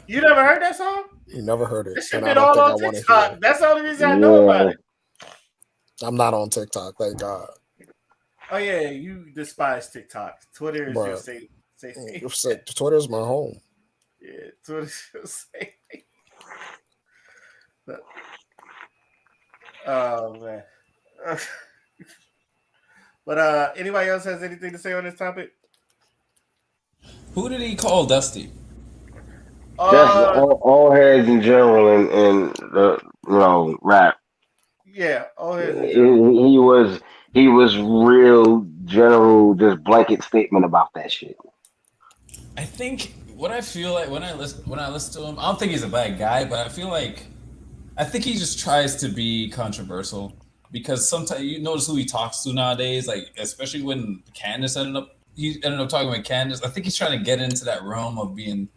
You never heard that song? You never heard it. This shit been all on TikTok. That's the only reason I know about it. I'm not on TikTok, thank God. Oh yeah, you despise TikTok. Twitter is your safe. Twitter's my home. Yeah, Twitter's your safe. Oh man. But anybody else has anything to say on this topic? Who did he call Dusty? Just all heads in general in the rap. Yeah, all heads. He was real general, just blanket statement about that shit. I think what I feel like when I listen to him, I don't think he's a bad guy, but I think he just tries to be controversial because sometimes you notice who he talks to nowadays, like especially when Candace ended up talking with Candace. I think he's trying to get into that realm of being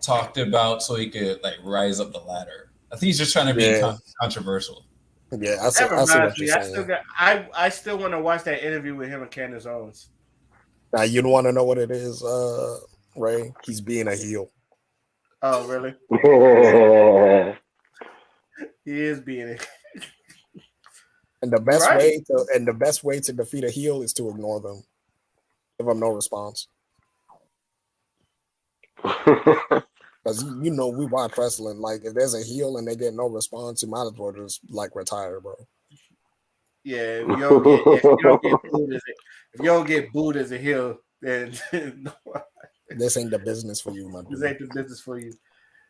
talked about so he could like rise up the ladder. I think he's just trying to be controversial. Yeah, I see what you're saying. I still want to watch that interview with him and Candace Owens. Now you don't want to know what it is, Ray. He's being a heel. Oh, really? He is being a And the best way to defeat a heel is to ignore them. Give them no response. Because we watch wrestling. Like if there's a heel and they get no response, you might as well just like retire, bro. Yeah, if you don't get booed as a heel, then This ain't the business for you, my This dude. ain't the business for you.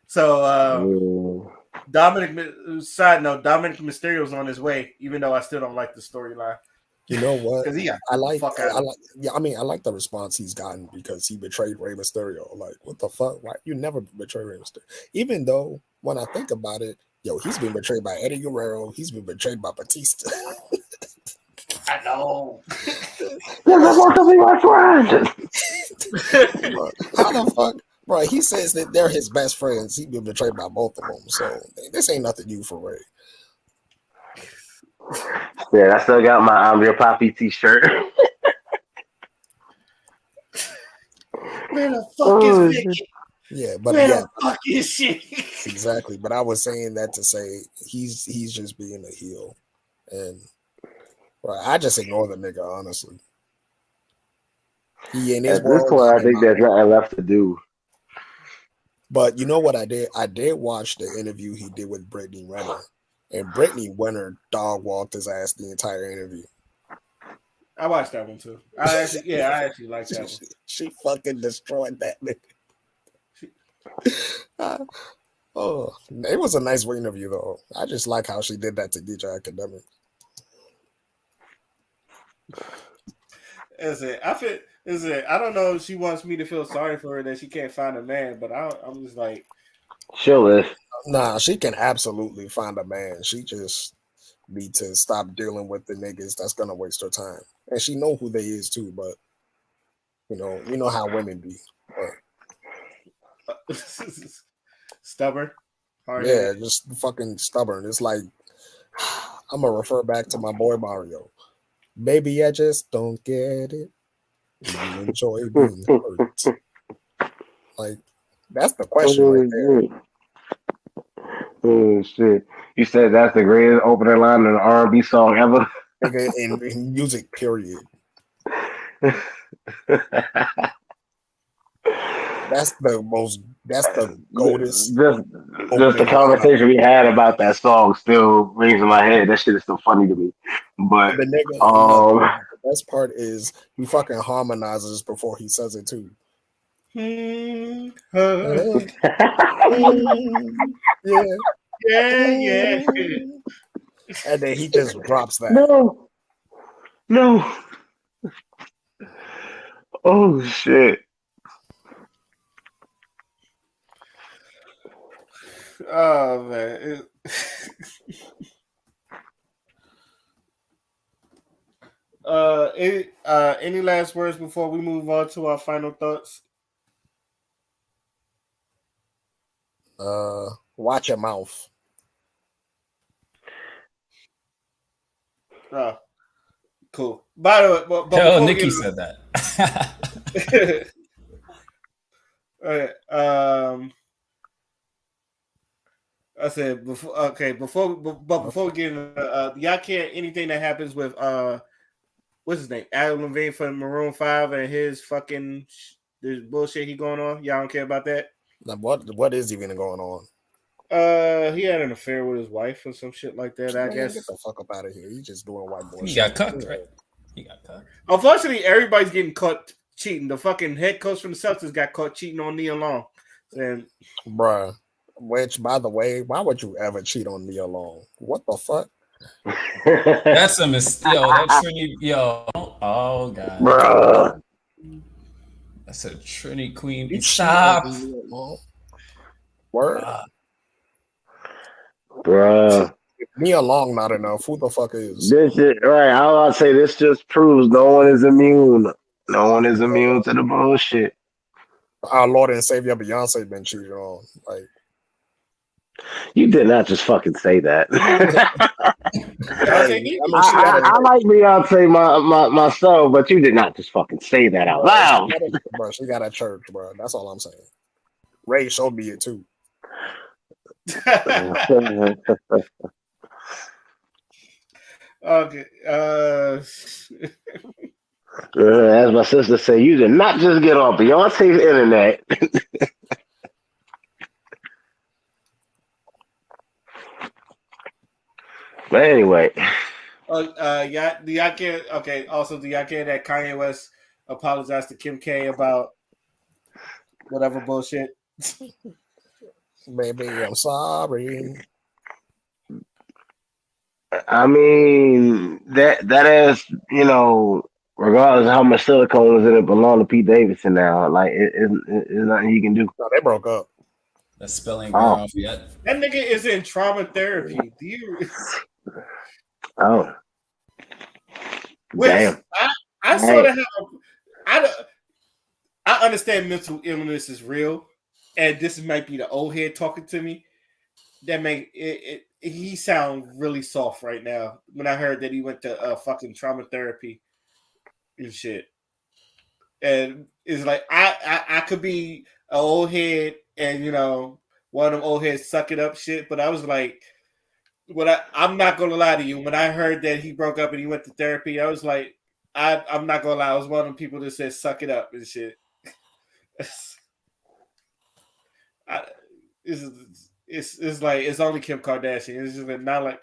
So, side note, Dominic Mysterio's on his way, even though I still don't like the storyline. You know what? Because he got I like the response he's gotten because he betrayed Rey Mysterio. Like, what the fuck? Why you never betray Rey Mysterio? Even though when I think about it, he's been betrayed by Eddie Guerrero. He's been betrayed by Batista. I know. You're supposed to be my friend. How the fuck? Bro, he says that they're his best friends. He's been betrayed by both of them. So this ain't nothing new for Ray. Yeah, I still got my I'm Your Poppy t-shirt. Man, the fuck is Vicky? Yeah, but Man, the fuck is she? Exactly. But I was saying that to say he's just being a heel. And I just ignore the nigga, honestly. He in his At this point, I think there's nothing left to do. But you know what I did? I did watch the interview he did with Brittany Renner. And Brittany Renner dog walked his ass the entire interview. I watched that one too. I actually like that one. She fucking destroyed that nigga. It was a nice interview though. I just like how she did that to DJ Academic. I don't know if she wants me to feel sorry for her that she can't find a man, but I'm just like, she'll live. Nah, she can absolutely find a man. She just need to stop dealing with the niggas that's gonna waste her time. And she know who they is too, but you know how women be. Stubborn. Yeah, just fucking stubborn. It's like I'm gonna refer back to my boy Mario. Baby, I just don't get it. Do you enjoy being hurt? Like, that's the question right there. Oh shit! You said that's the greatest opening line in an R&B song ever. In music, period. That's the goldest. Just the conversation we had about that song still rings in my head. That shit is still funny to me. But the nigga, the best part is he fucking harmonizes before he says it too. Yeah. And then he just drops that. No. Oh shit. Oh man. Any last words before we move on to our final thoughts? Watch your mouth. Oh, cool. By the way, but Nikki said that. I said before we get into y'all can't anything that happens with what's his name? Adam Levine from Maroon 5 and his fucking this bullshit he going on. Y'all don't care about that? Now, what is even going on? He had an affair with his wife or some shit like that. I guess. Get the fuck up out of here. He's just doing white boy shit. He got cucked, right? He got cucked. Unfortunately, everybody's getting caught cheating. The fucking head coach from the Celtics got caught cheating on Nia Long. And bruh. Which, by the way, why would you ever cheat on Nia Long? What the fuck? That's a mistake. Yo, that's Trini. Yo, oh god, bruh. That's a Trini queen. Stop. Word. Bruh. If Nia Long not enough, who the fuck is? This is right. I was about to say this just proves no one is immune. No one is immune to the bullshit. Our Lord and Savior Beyonce been cheating on. Like, you did not just fucking say that. I like Beyonce myself, but you did not just fucking say that out loud. Bro, she got a church, bro. That's all I'm saying. Ray showed me it too. Okay. As my sister said, you did not just get on Beyonce's internet. But anyway. Do y'all care? Okay. Also, do y'all care that Kanye West apologized to Kim K about whatever bullshit. Baby, I'm sorry. I mean, that is, regardless of how much silicone is in it, belong to Pete Davidson now. Like, it's nothing he can do. No, they broke up. That spelling wear Oh, off yet. That nigga is in trauma therapy. Do you? oh, Which damn. I sort of have. I understand mental illness is real, and this might be the old head talking to me. That make it he sound really soft right now. When I heard that he went to fucking trauma therapy and shit, and it's like I could be an old head, and one of them old heads suck it up shit. But I was like, I'm not gonna lie to you. When I heard that he broke up and he went to therapy, I was like, I'm not gonna lie. I was one of them people that said suck it up and shit. It's like it's only Kim Kardashian. It's just not like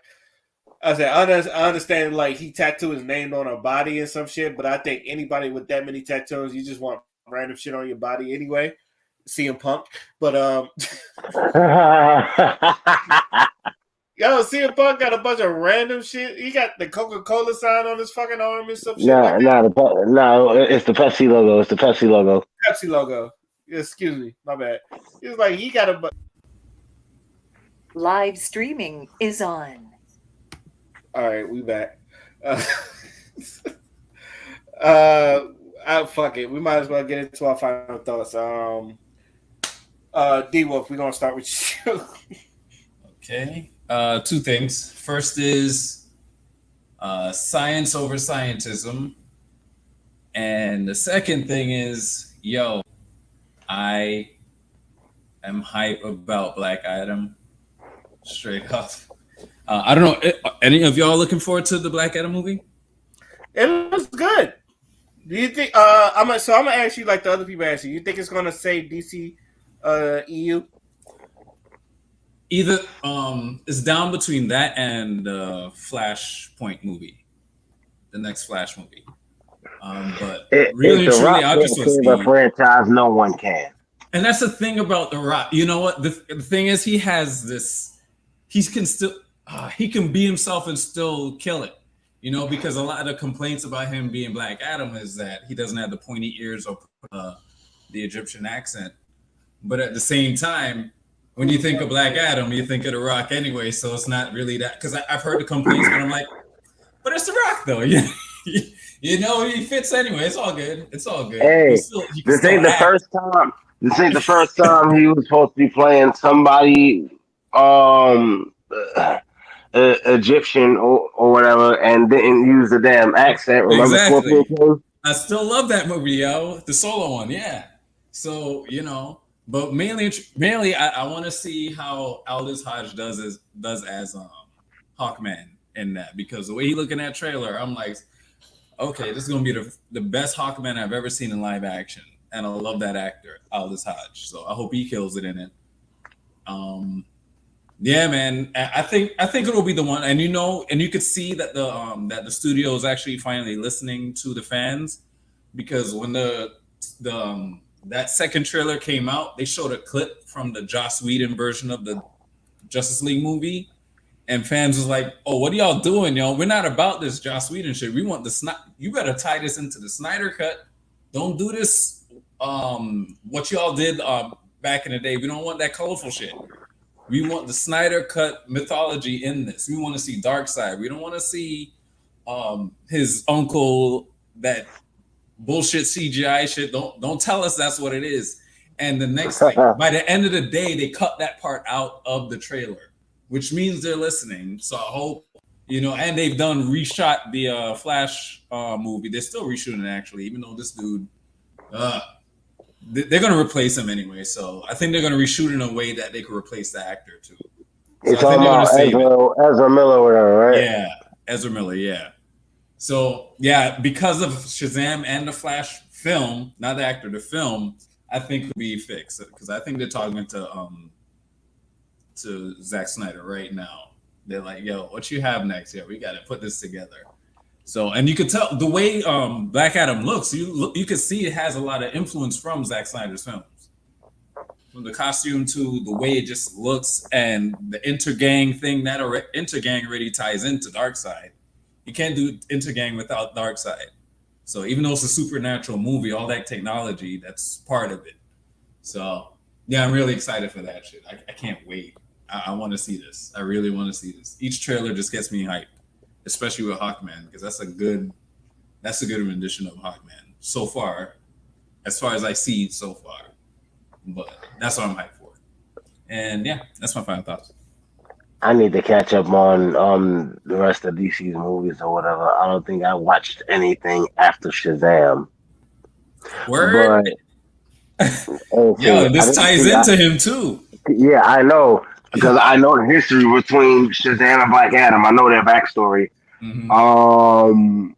I said. I understand like he tattooed his name on her body and some shit, but I think anybody with that many tattoos, you just want random shit on your body anyway. CM Punk, but yo, CM Punk got a bunch of random shit. He got the Coca-Cola sign on his fucking arm and some shit like that. No, it's the Pepsi logo. It's the Pepsi logo. Pepsi logo. Excuse me, my bad. It's like he got a. Live streaming is on. All right, we back. Fuck it. We might as well get into our final thoughts. D Wolf, we're gonna start with you. Okay. Two things. First is science over scientism. And the second thing is, I am hype about Black Adam. Straight up. I don't know. Any of y'all looking forward to the Black Adam movie? It looks good. Do you think? I'm gonna ask you like the other people ask you. You think it's gonna save DC, EU? Either it's down between that and the Flashpoint movie, the next Flash movie. But really and truly, I just want to see a franchise no one can. And that's the thing about The Rock. You know what? The thing is, he has this. He can be himself and still kill it. Because a lot of the complaints about him being Black Adam is that he doesn't have the pointy ears or the Egyptian accent. But at the same time, when you think of Black Adam, you think of The Rock anyway. So it's not really that. Because I've heard the complaints, but I'm like, but it's The Rock though. He fits anyway. It's all good. It's all good. Hey, this ain't the first time. This ain't the first time he was supposed to be playing somebody Egyptian or whatever and didn't use the damn accent. Remember exactly. Scorpion? I still love that movie, the solo one, yeah. So, but mainly I want to see how Aldous Hodge does as Hawkman in that, because the way he look in that trailer, I'm like, okay, this is gonna be the best Hawkman I've ever seen in live action. And I love that actor, Aldous Hodge. So I hope he kills it in it. Yeah, man. I think it'll be the one. And you could see that the studio is actually finally listening to the fans, because when that second trailer came out, they showed a clip from the Joss Whedon version of the Justice League movie, and fans was like, "Oh, what are y'all doing, yo? We're not about this Joss Whedon shit. We want you better tie this into the Snyder cut. Don't do this. What y'all did back in the day. We don't want that colorful shit. We want the Snyder cut mythology in this. We want to see Darkseid. We don't want to see his uncle, that bullshit CGI shit. Don't tell us that's what it is." And the next thing, by the end of the day, they cut that part out of the trailer, which means they're listening. So I hope, and they've done reshot the Flash movie. They're still reshooting it, actually, even though this dude, they're going to replace him anyway. So I think they're going to reshoot in a way that they could replace the actor too. So it's all about Ezra Miller or whatever, right? Yeah, Ezra Miller, yeah. So yeah, because of Shazam and the Flash film, not the actor, the film, I think will be fixed, because I think they're talking to Zack Snyder right now. They're like, "Yo, what you have next? Yeah, we got to put this together." So, and you could tell the way Black Adam looks. You could see it has a lot of influence from Zack Snyder's films. from the costume to the way it just looks and the intergang thing that intergang already ties into Darkseid. You can't do intergang without Darkseid. So even though it's a supernatural movie, all that technology, that's part of it. So yeah, I'm really excited for that shit. I can't wait. I want to see this. I really want to see this. Each trailer just gets me hyped, especially with Hawkman, because that's a good rendition of Hawkman so far, as far as I see so far. But that's what I'm hyped for. And yeah, that's my final thoughts. I need to catch up on the rest of DC's movies or whatever. I don't think I watched anything after Shazam, Word. but okay, Yo, I this didn't ties think into him too. yeah, I know because I know the history between Shazam and Black Adam. I know their backstory. Mm-hmm. Um,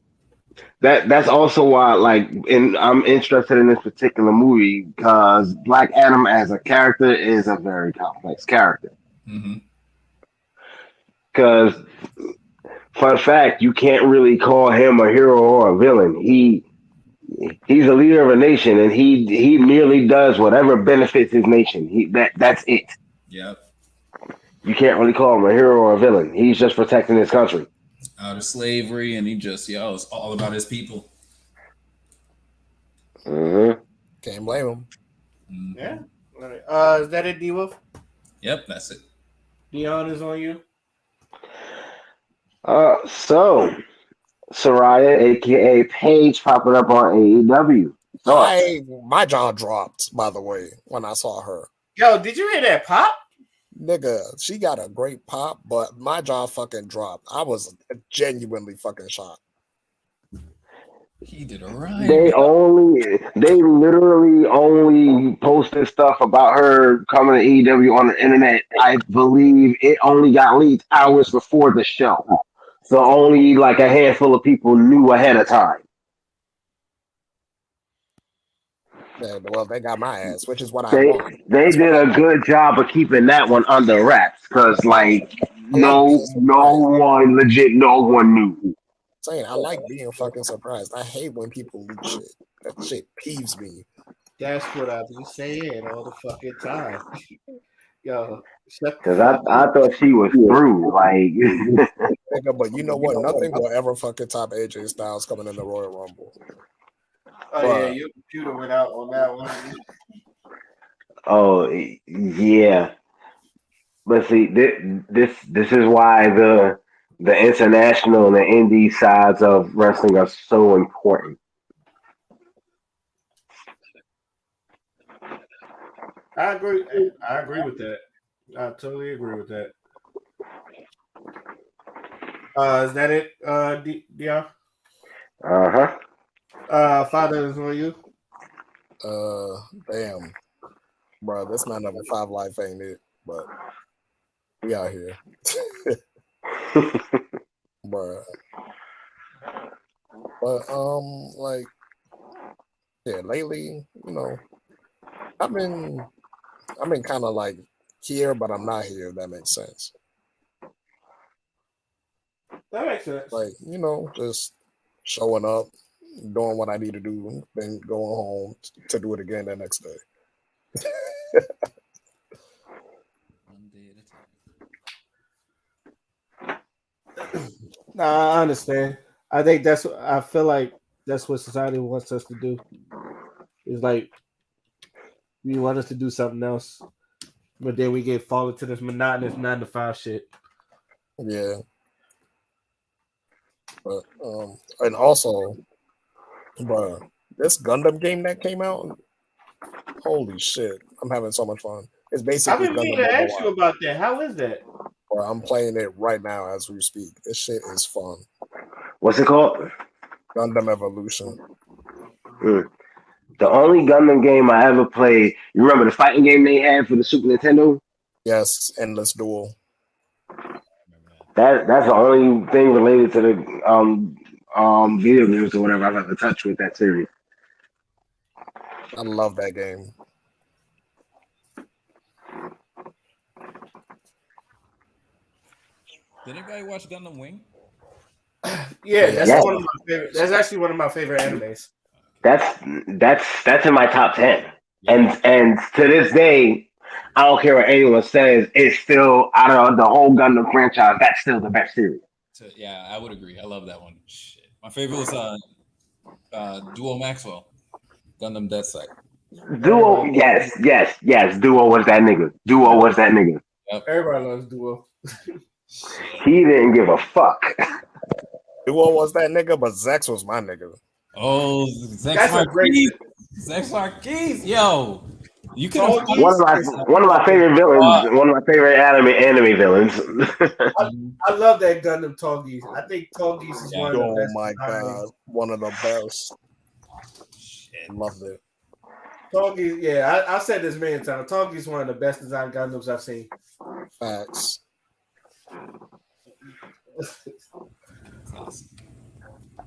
that's also why I'm interested in this particular movie because Black Adam as a character is a very complex character. Mm-hmm. Because fun fact, you can't really call him a hero or a villain. He's a leader of a nation, and he merely does whatever benefits his nation. That's it. Yep. You can't really call him a hero or a villain. He's just protecting his country. Out of slavery, and he just it's all about his people. Mm-hmm. Can't blame him. Mm-hmm. Yeah. All right. Is that it, D-Wolf? Yep, that's it. Dion is on you. So Soraya, aka Paige, popping up on AEW. Thoughts? My jaw dropped, by the way, when I saw her. Yo, did you hear that pop? Nigga, she got a great pop, but my jaw fucking dropped. I was genuinely fucking shocked. He did a rhyme. They literally only posted stuff about her coming to AEW on the internet. I believe it only got leaked hours before the show. So only like a handful of people knew ahead of time. Yeah, well, they got my ass, which is what I They want. they did a good job of keeping that one under wraps because no one knew. Saying I like being fucking surprised. I hate when people leak shit. That shit peeves me. That's what I be saying all the fucking time. Yo, Because I thought she was through. Nigga, but you know what? Nothing will ever fucking top AJ Styles coming in the Royal Rumble. Oh yeah, your computer went out on that one. Oh yeah, but see, this is why the international and the indie sides of wrestling are so important. I agree with that. I totally agree with that. Is that it, Dion? Uh-huh. Father is on you. Damn, bro, this man of a 5 Life ain't it, but we out here, bro. But lately, I've been kind of like here, but I'm not here. If that makes sense. That makes sense. Just showing up, doing what I need to do, then going home to do it again the next day. One day at a time. Nah, I understand. I feel like that's what society wants us to do. It's like you want us to do something else, but then we fall into this monotonous 9 to 5 shit. Yeah. But and also, bro, this Gundam game that came out, holy shit, I'm having so much fun. It's basically I've been meaning to ask you about that. How is that? Bro, I'm playing it right now as we speak. This shit is fun. What's it called? Gundam Evolution. The only Gundam game I ever played, you remember the fighting game they had for the Super Nintendo? Yes, Endless Duel. That's the only thing related to the video games or whatever I've ever touched with that series. I love that game. Did anybody watch Gundam Wing? Yeah, that's one of my favorite. That's actually one of my favorite animes. That's in my top 10. And to this day, I don't care what anyone says. It's still out of the whole Gundam franchise. That's still the best series. So, yeah, I would agree. I love that one. Shit. My favorite was Duo Maxwell, Gundam Death Sight. Duo, yes. Duo was that nigga. Duo was that nigga. Yep. Everybody loves Duo. Shit. He didn't give a fuck. Duo was that nigga, but Zex was my nigga. Oh, Zex That's a great. Marquis. Zex Marquis. Yo, you can Tall afford One of my favorite villains. One of my favorite anime villains. I love that Gundam Tallgeese. I think Tallgeese is one of the Oh best. my designers. god, one of the best. Shit. Loved it. Tallgeese, yeah, I said this many times. Tallgeese is one of the best designed Gundams I've seen. Facts.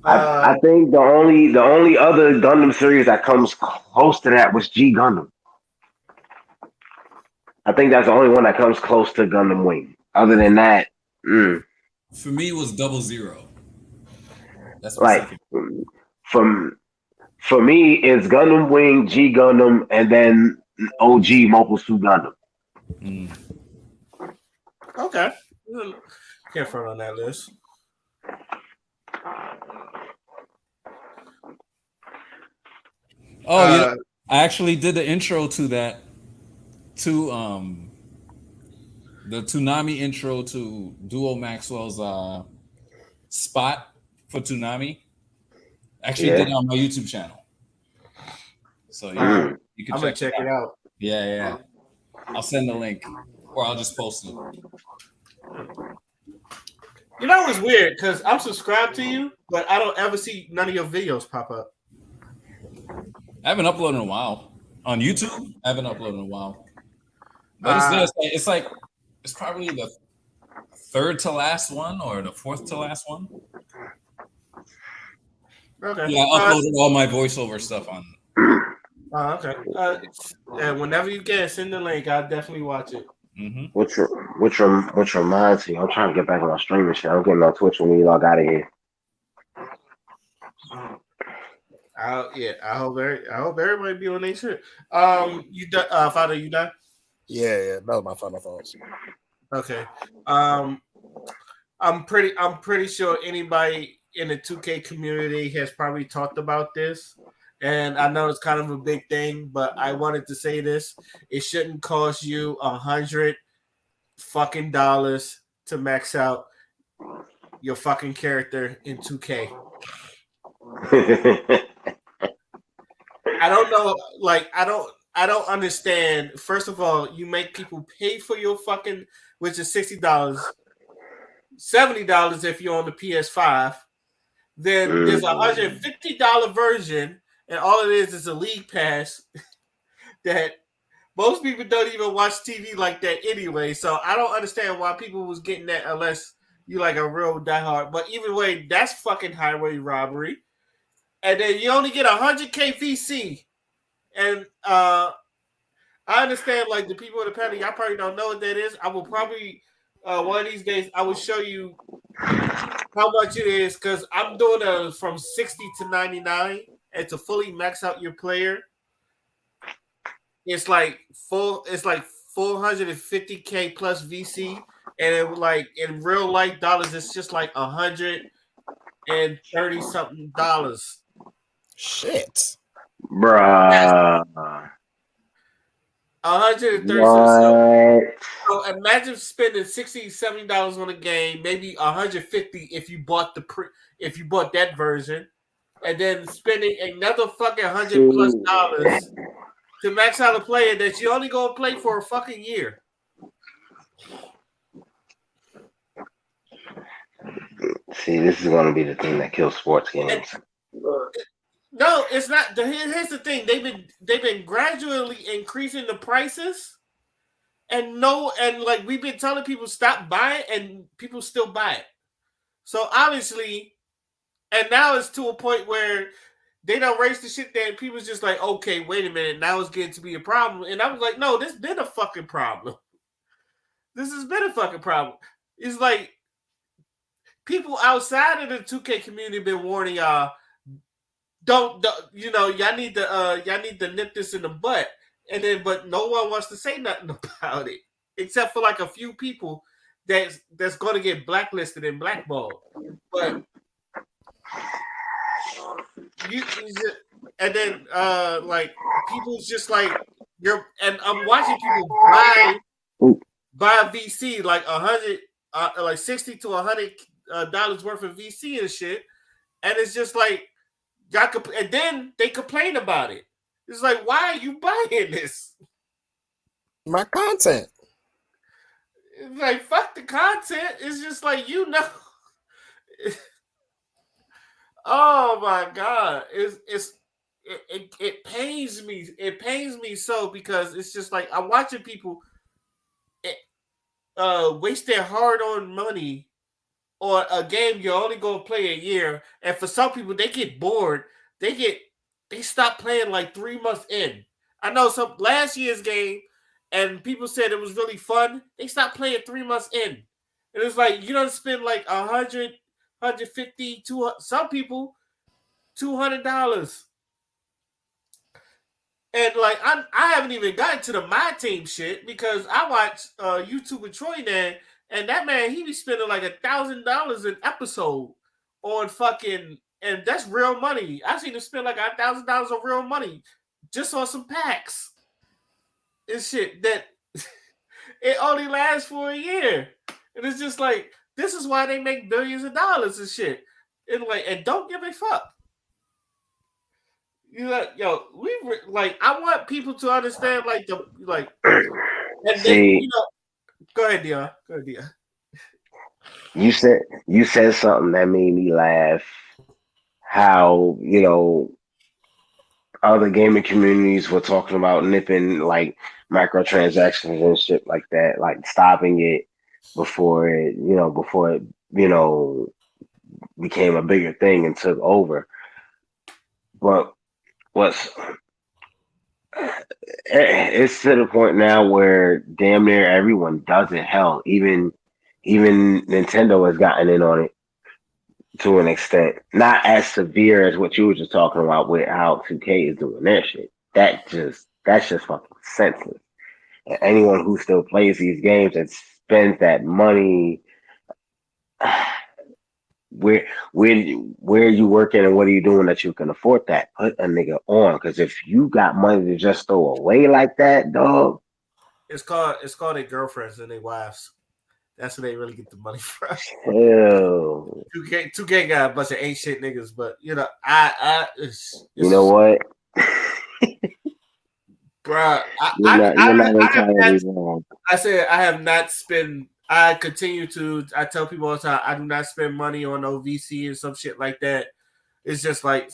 I think the only other Gundam series that comes close to that was G Gundam. I think that's the only one that comes close to Gundam Wing. Other than that, For me, it was 00. That's like specific. for me, it's Gundam Wing, G Gundam, and then OG Mobile Suit Gundam. Okay. Can't front on that list. Oh, yeah. I actually did the intro to that, to the Toonami intro to Duo Maxwell's spot for Toonami. Actually, did it on my YouTube channel. So you can I'm gonna check it out. Yeah. I'll send the link, or I'll just post it. You know what's weird? Because I'm subscribed to you, but I don't ever see none of your videos pop up. I haven't uploaded in a while on YouTube. I haven't uploaded in a while, but it's there. It's probably the third to last one or the fourth to last one. Okay. Yeah, I uploaded all my voiceover stuff on. Okay. And whenever you can, send the link. I'll definitely watch it. Mm-hmm. Which reminds me, I'm trying to get back on my streaming shit. I'm getting on Twitch when we log out of here. I hope everybody be on their shit. You done, Father? You done? Yeah, that was my final thoughts. Okay. I'm pretty sure anybody in the 2K community has probably talked about this, and I know it's kind of a big thing, but I wanted to say this: it shouldn't cost you $100 fucking dollars to max out your fucking character in 2K. I don't know, like I don't understand. First of all, you make people pay for your fucking, which is $60, $70 if you're on the PS5. Then there's a $150 version, and all it is a league pass that most people don't even watch TV like that anyway. So I don't understand why people was getting that unless you like a real diehard. But either way, that's fucking highway robbery. And then you only get 100K VC. And I understand, like, the people in the panel, y'all probably don't know what that is. I will probably, one of these days, I will show you how much it is, because I'm doing from 60 to 99, and to fully max out your player, it's like 450K plus VC, and it, like, in real life dollars, it's just like $130 something dollars. Shit. Bruh. 130. What? So imagine spending $60, $70 on a game, maybe 150 if you bought that version, and then spending another fucking $100+ to max out a player that you only gonna play for a fucking year. See, this is going to be the thing that kills sports games. No, it's not. Here's the thing: they've been gradually increasing the prices, and like we've been telling people stop buying, and people still buy it. So obviously, and now it's to a point where they don't raise the shit that people's just like, okay, wait a minute, now it's getting to be a problem. And I was like, no, this been a fucking problem. This has been a fucking problem. It's like people outside of the 2K community been warning y'all. Don't y'all need to nip this in the butt. and then but no one wants to say nothing about it except for like a few people that's going to get blacklisted and blackballed. But and then like people's just like you're, and I'm watching people buy VC like 100, like $60 to $100 worth of VC and shit, and it's just like and then they complain about it. It's like, why are you buying this? My content. It's like, fuck the content. It's just like, oh my god, it pains me. It pains me so because it's just like I'm watching people waste their hard-earned money on a game you're only gonna play a year, and for some people they get bored. They stop playing like 3 months in. I know some last year's game, and people said it was really fun. They stopped playing 3 months in, and it's like you don't spend like 100, 150, 200, some people $200. And like I haven't even gotten to the my team shit because I watch YouTube with Troy now, and that man he be spending like $1,000 an episode on fucking, and that's real money. I seen him spend like $1,000 of real money just on some packs and shit that it only lasts for a year, and it's just like this is why they make billions of dollars and shit, and like and don't give a fuck. You know, yo, like I want people to understand, like and See, go ahead, Dion. Go ahead, Dion. you said something that made me laugh. How other gaming communities were talking about nipping like microtransactions and shit like that, like stopping it before it became a bigger thing and took over. But what's it's to the point now where damn near everyone does it. Hell, even Nintendo has gotten in on it to an extent, not as severe as what you were just talking about with how 2K is doing their shit. That's just fucking senseless. And anyone who still plays these games and spends that money, where you working and what are you doing that you can afford that? Put a nigga on, because if you got money to just throw away like that, dog. It's called their girlfriends and their wives. That's where they really get the money from. Ew. 2K got a bunch of ain't shit niggas, but you know what? Bruh, you're not entirely wrong. I said I have not spent. I tell people all the time I do not spend money on no VC and some shit like that. It's just like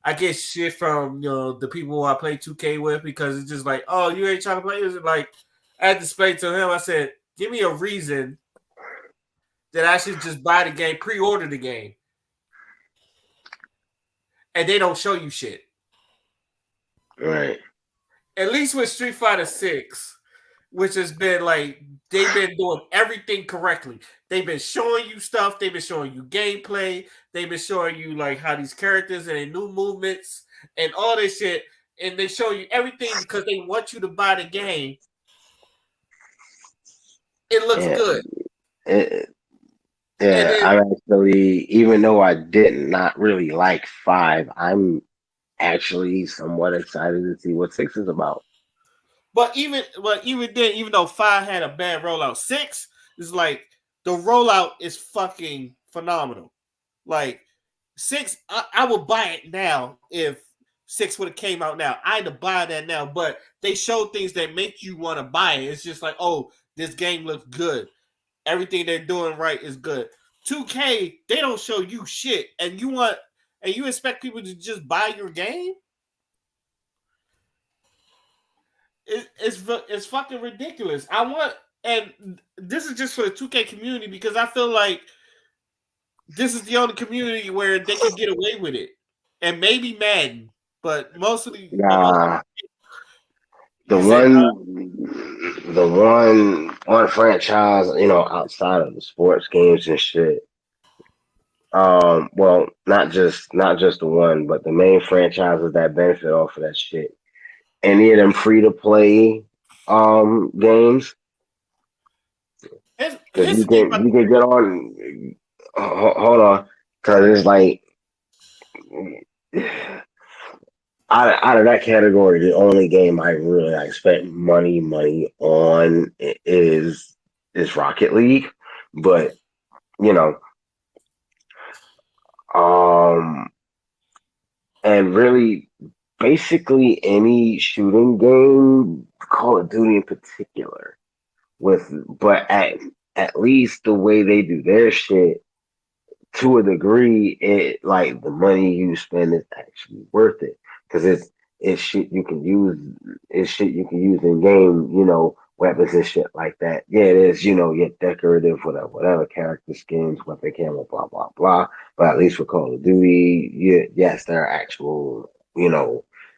I get shit from the people who I play 2K with because it's just like, oh, you ain't trying to play. Is it like I had to explain to him? I said, give me a reason that I should just buy the game, pre-order the game, and they don't show you shit. Right. At least with Street Fighter 6. Which has been like they've been doing everything correctly. They've been showing you stuff. They've been showing you gameplay. They've been showing you like how these characters and their new movements and all this shit. And they show you everything because they want you to buy the game. It looks good. I'm actually, even though I did not really like 5, I'm actually somewhat excited to see what 6 is about. But even then, even though 5 had a bad rollout, 6 is like the rollout is fucking phenomenal. Like 6, I would buy it now if 6 would have came out now. I'd have buy that now, but they show things that make you want to buy it. It's just like, oh, this game looks good. Everything they're doing right is good. 2K, they don't show you shit, and you expect people to just buy your game? It's fucking ridiculous. And this is just for the 2K community because I feel like this is the only community where they can get away with it, and maybe Madden, but mostly the one franchise outside of the sports games and shit. Well, not just the one, but the main franchises that benefit off of that shit any of them free to play games because Here's the thing about you can get on. Hold on, because it's like out of that category, the only game I really like spent money on is Rocket League, but you know, um, and really basically any shooting game, Call of Duty in particular, with but at least the way they do their shit to a degree, it like the money you spend is actually worth it because it's shit you can use. It's shit you can use in game. Weapons and shit like that. Yeah, it is. Your decorative, whatever character skins, weapon camera, blah blah blah. But at least with Call of Duty, yeah, yes, there are actual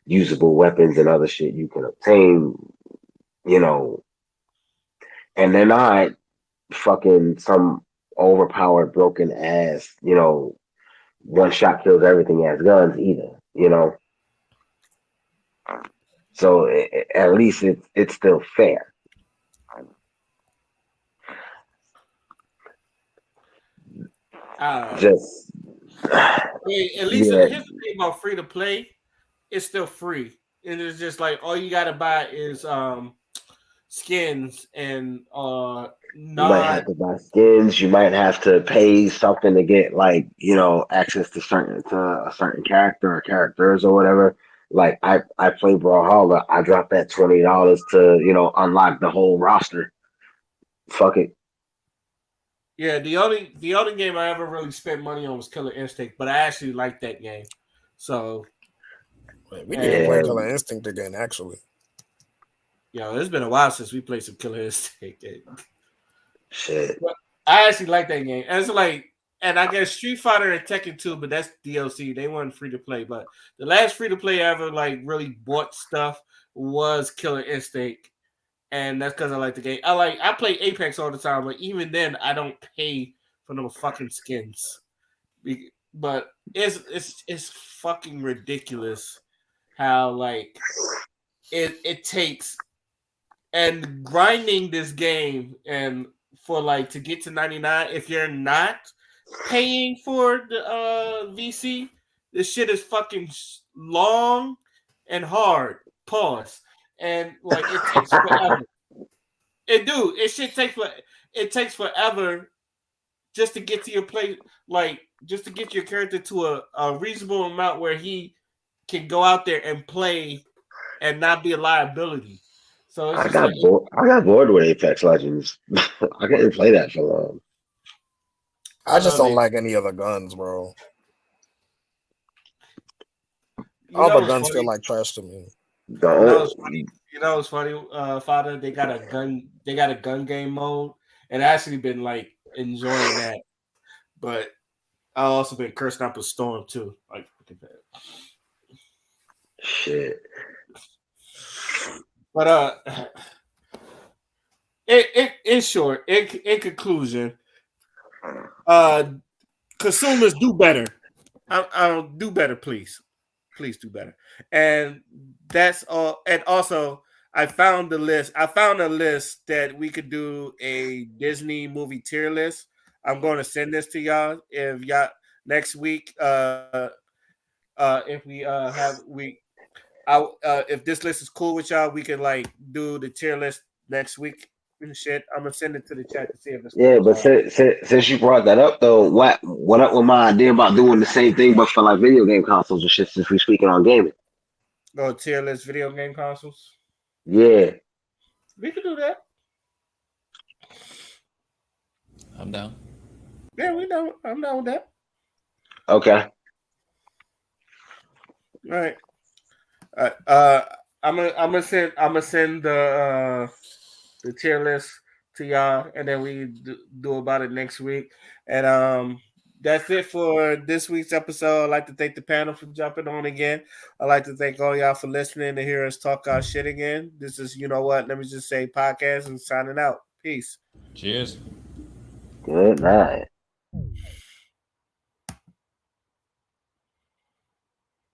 usable weapons and other shit you can obtain. You know, and they're not fucking some overpowered, broken ass, one shot kills everything as guns either. So at least it's still fair. uh, Just at least yeah, here's the thing about free to play. It's still free, and it's just like all you gotta buy is skins and you might not. have to buy skins. You might have to pay something to get like access to a certain character or characters or whatever. Like I play Brawlhalla. I dropped that $20 to unlock the whole roster. Fuck it. Yeah, the only game I ever really spent money on was Killer Instinct, but I actually liked that game. So Wait, we need to and play Yeah, Killer Instinct again. Actually, it's been a while since we played some Killer Instinct. shit. But I actually like that game. And it's like, and I guess Street Fighter and Tekken 2, but that's DLC. They weren't free to play. But the last free to play I ever like really bought stuff was Killer Instinct. And that's because I like the game. I play Apex all the time, but even then I don't pay for no fucking skins. But it's fucking ridiculous how like it takes and grinding this game and for like to get to 99 if you're not paying for the VC, this shit is fucking long and hard. Pause. And like it takes forever. It takes forever just to get to your place, like just to get your character to a reasonable amount where he can go out there and play and not be a liability. So it's I just like got bored. I got bored with Apex Legends. I couldn't play that for long. I I just love don't it. like any other guns, bro. You All the know what's guns feel funny? like trash to me. You know Don't. what's funny? You know what's funny, Father? They got a gun. They got a gun game mode, and I actually been like enjoying that. But I also been cursing out the storm too. Like, look at that. Shit. But in short, in conclusion, uh, consumers do better. I'll do better, please. Please do better. And that's all. And also, I found the list. I found a list that we could do a Disney movie tier list. I'm going to send this to y'all. If y'all next week, if we have we, I if this list is cool with y'all, we can like do the tier list next week and shit. I'm gonna send it to the chat to see if it's cool Yeah, with but y'all. since you brought that up though, what up with my idea about doing the same thing but for like video game consoles and shit? Since we speaking on gaming, Go tier list video game consoles. yeah. We can do that. I'm down. Yeah, we know. I'm down with that. Okay. All right. I'm gonna send the tier list to y'all, and then we do about it next week. And that's it for this week's episode. I'd like to thank the panel for jumping on again. I'd like to thank all y'all for listening to hear us talk our shit again. This is let me just say podcast and signing out. Peace. Cheers. Good night.